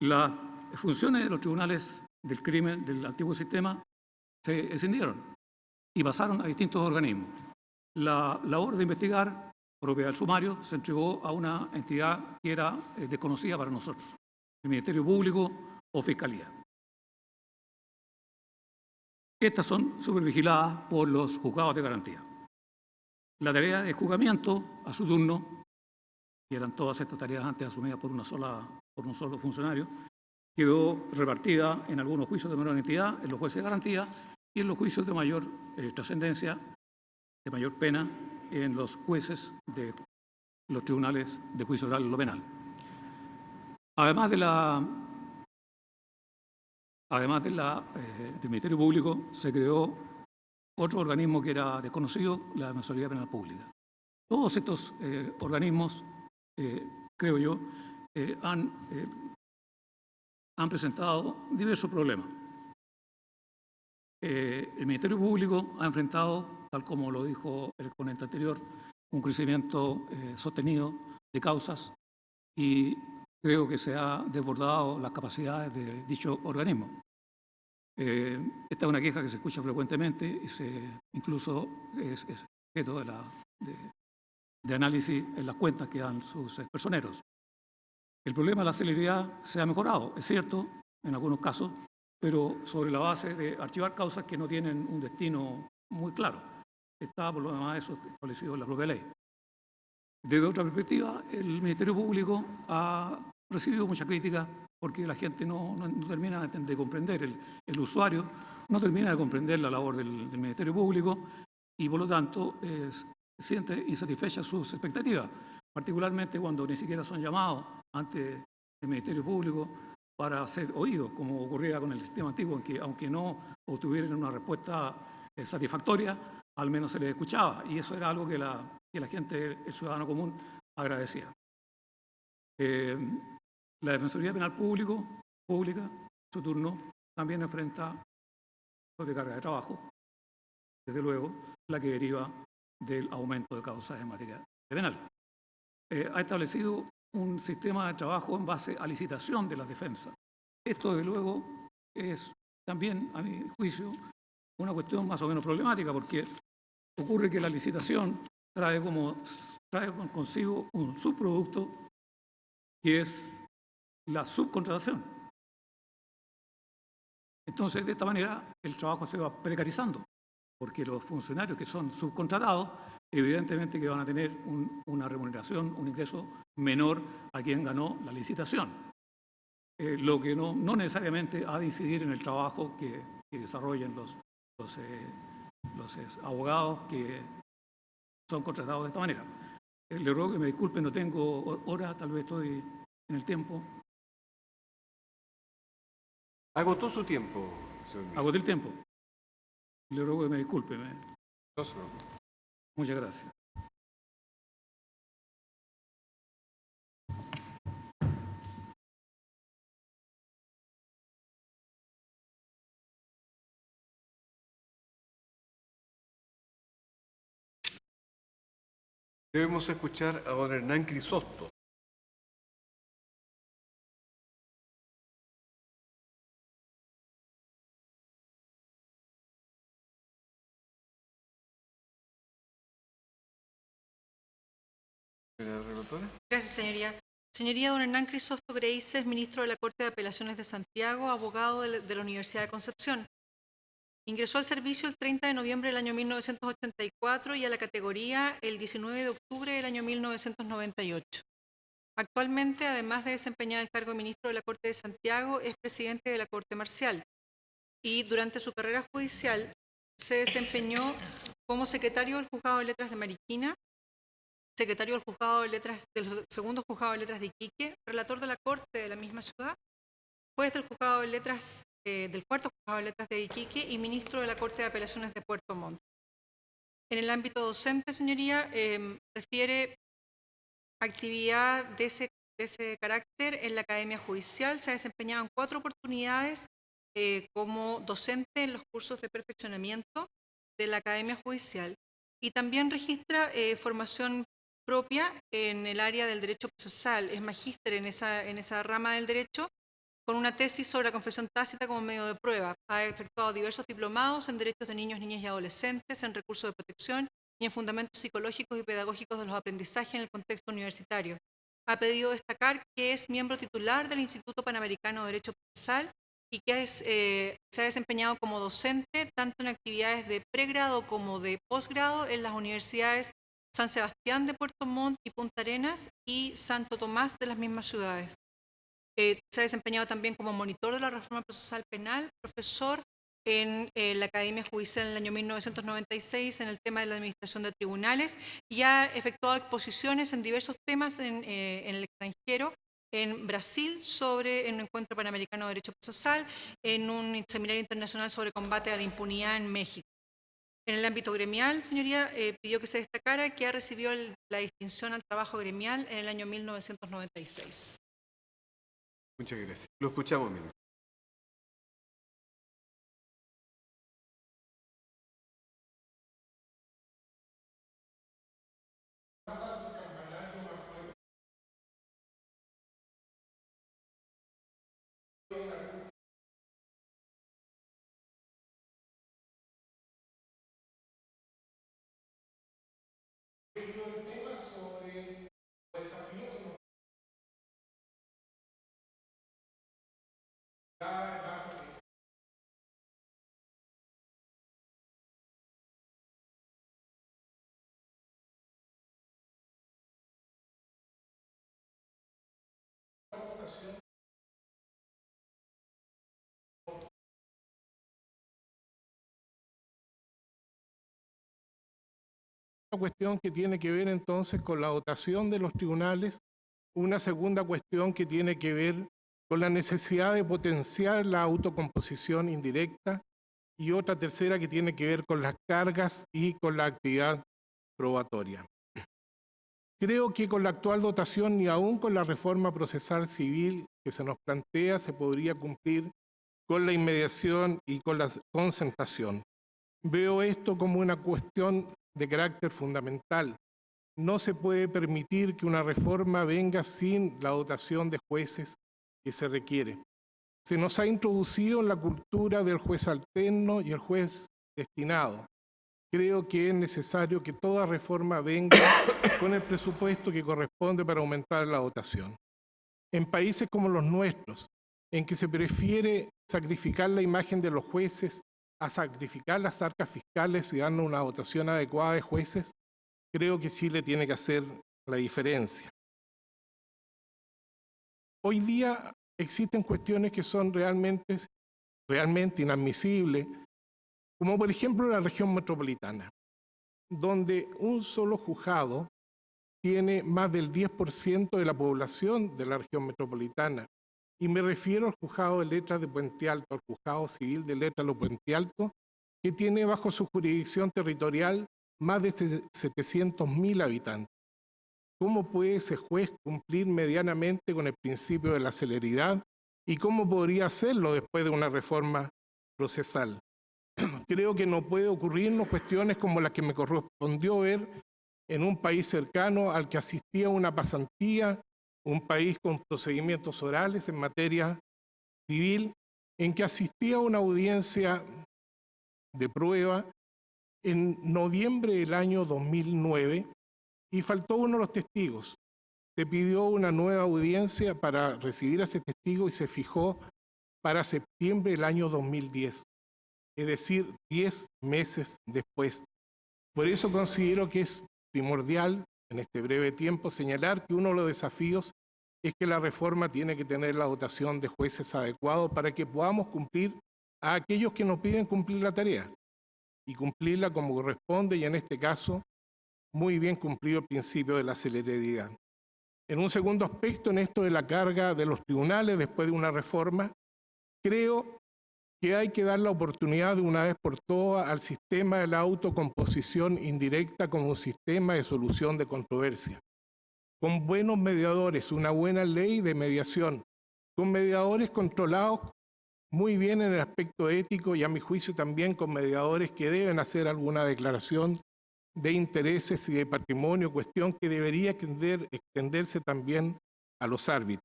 Las funciones de los tribunales del crimen del antiguo sistema se escindieron y pasaron a distintos organismos. La labor de investigar, propia del sumario, se entregó a una entidad que era desconocida para nosotros, el Ministerio Público o Fiscalía. Estas son supervigiladas por los juzgados de garantía. La tarea de juzgamiento a su turno, que eran todas estas tareas antes asumidas por un solo funcionario, quedó repartida en algunos juicios de menor entidad, en los jueces de garantía, y en los juicios de mayor trascendencia, de mayor pena, en los jueces de los tribunales de juicio oral en lo penal. Además del Ministerio Público, se creó otro organismo que era desconocido, la Defensoría Penal Pública. Todos estos organismos, creo yo, han presentado diversos problemas. El Ministerio Público ha enfrentado, tal como lo dijo el exponente anterior, un crecimiento sostenido de causas y creo que se ha desbordado las capacidades de dicho organismo. Esta es una queja que se escucha frecuentemente y incluso es objeto de análisis en las cuentas que dan sus personeros. El problema de la celeridad se ha mejorado, es cierto, en algunos casos, pero sobre la base de archivar causas que no tienen un destino muy claro. Está, por lo demás, eso establecido en la propia ley. Desde otra perspectiva, el Ministerio Público ha recibido mucha crítica porque la gente no termina de comprender, el usuario no termina de comprender la labor del Ministerio Público y por lo tanto siente insatisfechas sus expectativas, particularmente cuando ni siquiera son llamados ante el Ministerio Público para ser oídos, como ocurría con el sistema antiguo, en que aunque no obtuvieran una respuesta satisfactoria, al menos se les escuchaba, y eso era algo que la gente, el ciudadano común, agradecía. La Defensoría Penal Pública, en su turno, también enfrenta sobrecarga de trabajo, desde luego, la que deriva del aumento de causas en materia penal. Ha establecido un sistema de trabajo en base a licitación de las defensas. Esto, desde luego, es también, a mi juicio, una cuestión más o menos problemática, porque ocurre que la licitación trae consigo un subproducto que es la subcontratación. Entonces, de esta manera, el trabajo se va precarizando, porque los funcionarios que son subcontratados, evidentemente que van a tener una remuneración, un ingreso menor a quien ganó la licitación. Lo que no necesariamente ha de incidir en el trabajo que desarrollen los abogados que son contratados de esta manera. Le ruego que me disculpen, no tengo hora, tal vez estoy en el tiempo. Agotó su tiempo, señor ministro. Agoté el tiempo. Le ruego que me disculpe. No se preocupe. Muchas gracias. Debemos escuchar a don Hernán Crisosto. Señora relatora. Gracias, señoría. Señoría, don Hernán Crisosto Greises, ministro de la Corte de Apelaciones de Santiago, abogado de la Universidad de Concepción. Ingresó al servicio el 30 de noviembre del año 1984 y a la categoría el 19 de octubre del año 1998. Actualmente, además de desempeñar el cargo de ministro de la Corte de Santiago, es presidente de la Corte Marcial y durante su carrera judicial se desempeñó como secretario del Juzgado de Letras de Mariquina, secretario del Juzgado de Letras del Segundo Juzgado de Letras de Iquique, relator de la Corte de la misma ciudad, juez del Juzgado de Letras del Cuarto Juzgado de Letras de Iquique y ministro de la Corte de Apelaciones de Puerto Montt. En el ámbito docente, señoría, refiere actividad de ese carácter en la Academia Judicial. Se ha desempeñado en 4 oportunidades como docente en los cursos de perfeccionamiento de la Academia Judicial y también registra formación propia en el área del derecho procesal. Es magíster en esa rama del derecho, con una tesis sobre la confesión tácita como medio de prueba. Ha efectuado diversos diplomados en derechos de niños, niñas y adolescentes, en recursos de protección y en fundamentos psicológicos y pedagógicos de los aprendizajes en el contexto universitario. Ha pedido destacar que es miembro titular del Instituto Panamericano de Derecho Procesal y que se ha desempeñado como docente tanto en actividades de pregrado como de posgrado en las universidades San Sebastián de Puerto Montt y Punta Arenas y Santo Tomás de las mismas ciudades. Se ha desempeñado también como monitor de la reforma procesal penal, profesor en la Academia Judicial en el año 1996 en el tema de la administración de tribunales y ha efectuado exposiciones en diversos temas en el extranjero, en Brasil en un encuentro panamericano de derecho procesal, en un seminario internacional sobre combate a la impunidad en México. En el ámbito gremial, señoría, pidió que se destacara que ha recibido la distinción al trabajo gremial en el año 1996. Muchas gracias. Lo escuchamos, ministro. cuestión que tiene que ver entonces con la dotación de los tribunales, una segunda cuestión que tiene que ver con la necesidad de potenciar la autocomposición indirecta y otra tercera que tiene que ver con las cargas y con la actividad probatoria. Creo que con la actual dotación ni aún con la reforma procesal civil que se nos plantea se podría cumplir con la inmediación y con la concentración. Veo esto como una cuestión de carácter fundamental. No se puede permitir que una reforma venga sin la dotación de jueces que se requiere. Se nos ha introducido en la cultura del juez alterno y el juez destinado. Creo que es necesario que toda reforma venga con el presupuesto que corresponde para aumentar la dotación. En países como los nuestros, en que se prefiere sacrificar la imagen de los jueces a sacrificar las arcas fiscales y darnos una dotación adecuada de jueces, creo que Chile tiene que hacer la diferencia. Hoy día existen cuestiones que son realmente inadmisibles, como por ejemplo la región metropolitana, donde un solo juzgado tiene más del 10% de la población de la región metropolitana. Y me refiero al juzgado de letras de Puente Alto, al juzgado civil de letras de Puente Alto, que tiene bajo su jurisdicción territorial más de 700.000 habitantes. ¿Cómo puede ese juez cumplir medianamente con el principio de la celeridad y cómo podría hacerlo después de una reforma procesal? Creo que no puede ocurrirnos cuestiones como las que me correspondió ver en un país cercano al que asistía a una pasantía, un país con procedimientos orales en materia civil, en que asistía a una audiencia de prueba en noviembre del año 2009 y faltó uno de los testigos. Se pidió una nueva audiencia para recibir a ese testigo y se fijó para septiembre del año 2010, es decir, 10 meses después. Por eso considero que es primordial en este breve tiempo señalar que uno de los desafíos es que la reforma tiene que tener la dotación de jueces adecuados para que podamos cumplir a aquellos que nos piden cumplir la tarea y cumplirla como corresponde y en este caso muy bien cumplido el principio de la celeridad. En un segundo aspecto, en esto de la carga de los tribunales después de una reforma, creo que hay que dar la oportunidad de una vez por todas al sistema de la autocomposición indirecta como un sistema de solución de controversia, con buenos mediadores, una buena ley de mediación, con mediadores controlados muy bien en el aspecto ético y a mi juicio también con mediadores que deben hacer alguna declaración de intereses y de patrimonio, cuestión que debería extenderse también a los árbitros.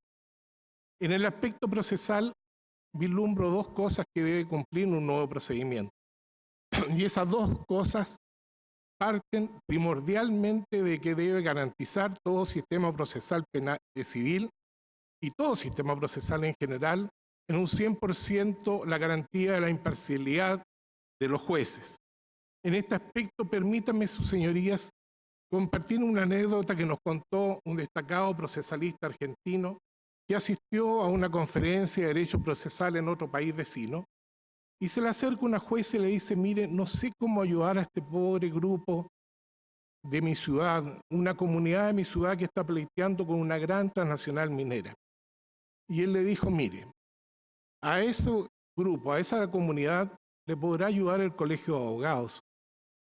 En el aspecto procesal, vislumbro dos cosas que debe cumplir un nuevo procedimiento. Y esas dos cosas parten primordialmente de que debe garantizar todo sistema procesal penal civil y todo sistema procesal en general en un 100% la garantía de la imparcialidad de los jueces. En este aspecto, permítanme, sus señorías, compartir una anécdota que nos contó un destacado procesalista argentino que asistió a una conferencia de derecho procesal en otro país vecino y se le acerca una jueza y le dice, mire, no sé cómo ayudar a este pobre grupo de mi ciudad, una comunidad de mi ciudad que está pleiteando con una gran transnacional minera. Y él le dijo, mire, a ese grupo, a esa comunidad, le podrá ayudar el Colegio de Abogados,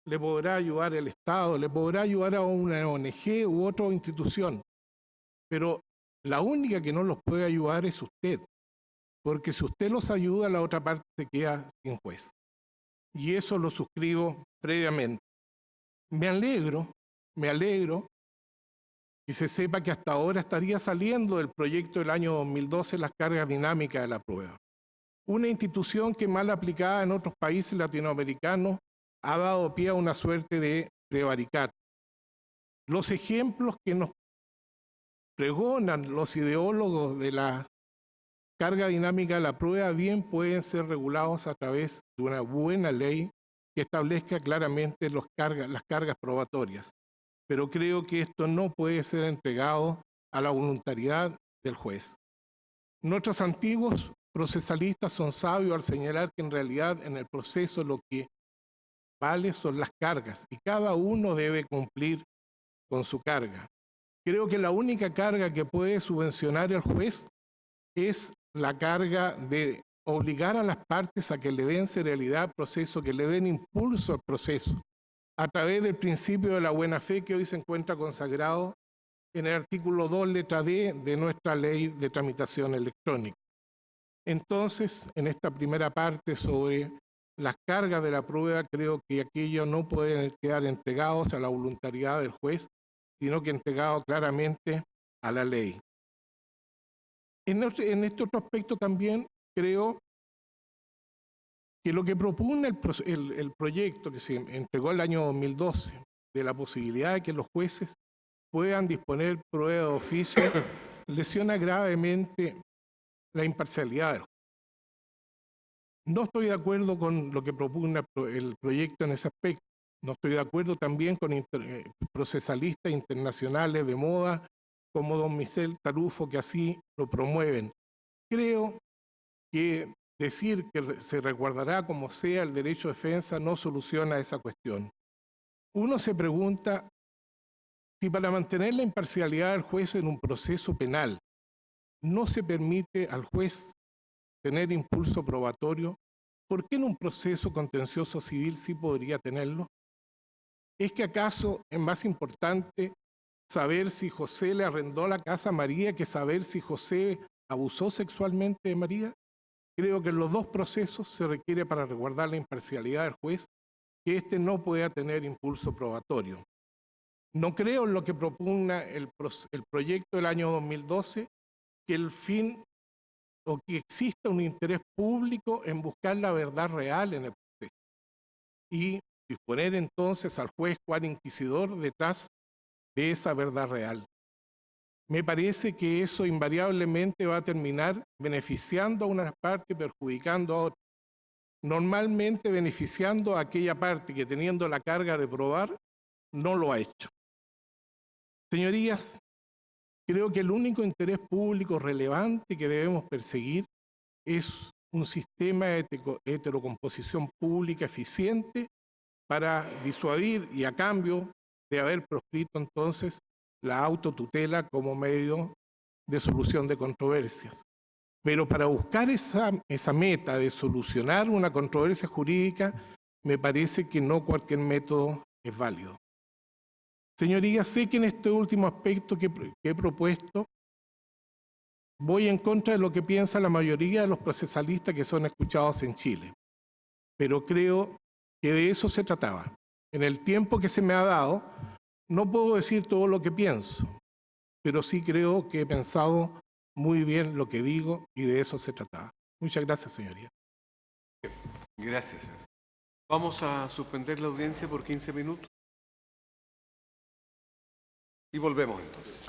le podrá ayudar el Estado, le podrá ayudar a una ONG u otra institución, pero la única que no los puede ayudar es usted, porque si usted los ayuda, la otra parte se queda sin juez. Y eso lo suscribo previamente. Me alegro que se sepa que hasta ahora estaría saliendo del proyecto del año 2012 las cargas dinámicas de la prueba. Una institución que mal aplicada en otros países latinoamericanos ha dado pie a una suerte de prevaricato. Los ejemplos que nos pregonan los ideólogos de la carga dinámica de la prueba bien pueden ser regulados a través de una buena ley que establezca claramente las cargas probatorias. Pero creo que esto no puede ser entregado a la voluntariedad del juez. Nuestros antiguos procesalistas son sabios al señalar que en realidad en el proceso lo que vale son las cargas y cada uno debe cumplir con su carga. Creo que la única carga que puede subvencionar el juez es la carga de obligar a las partes a que le den seriedad al proceso, que le den impulso al proceso, a través del principio de la buena fe que hoy se encuentra consagrado en el artículo 2, letra D de nuestra ley de tramitación electrónica. Entonces, en esta primera parte sobre las cargas de la prueba, creo que aquellos no pueden quedar entregados a la voluntariedad del juez, sino que entregados claramente a la ley. En este otro aspecto también creo que lo que propone el proyecto que se entregó el año 2012 de la posibilidad de que los jueces puedan disponer prueba de oficio lesiona gravemente la imparcialidad del juez. No estoy de acuerdo con lo que propone el proyecto en ese aspecto. No estoy de acuerdo también con procesalistas internacionales de moda como don Michel Tarufo, que así lo promueven. Creo que decir que se resguardará como sea el derecho de defensa no soluciona esa cuestión. Uno se pregunta si para mantener la imparcialidad del juez en un proceso penal no se permite al juez tener impulso probatorio, ¿por qué en un proceso contencioso civil sí podría tenerlo? ¿Es que acaso es más importante saber si José le arrendó la casa a María que saber si José abusó sexualmente de María? Creo que en los dos procesos se requiere para resguardar la imparcialidad del juez que éste no pueda tener impulso probatorio. No creo en lo que propugna el proyecto del año 2012, que el fin o que exista un interés público en buscar la verdad real en el proceso y disponer entonces al juez cual inquisidor detrás de esa verdad real. Me parece que eso invariablemente va a terminar beneficiando a una parte y perjudicando a otra. Normalmente beneficiando a aquella parte que teniendo la carga de probar no lo ha hecho. Señorías, creo que el único interés público relevante que debemos perseguir es un sistema de heterocomposición pública eficiente para disuadir y a cambio de haber proscrito entonces la autotutela como medio de solución de controversias. Pero para buscar esa meta de solucionar una controversia jurídica, me parece que no cualquier método es válido. Señorías, sé que en este último aspecto que he propuesto voy en contra de lo que piensa la mayoría de los procesalistas que son escuchados en Chile, pero creo que de eso se trataba. En el tiempo que se me ha dado, no puedo decir todo lo que pienso, pero sí creo que he pensado muy bien lo que digo y de eso se trataba. Muchas gracias, señoría. Gracias. Vamos a suspender la audiencia por 15 minutos y volvemos entonces.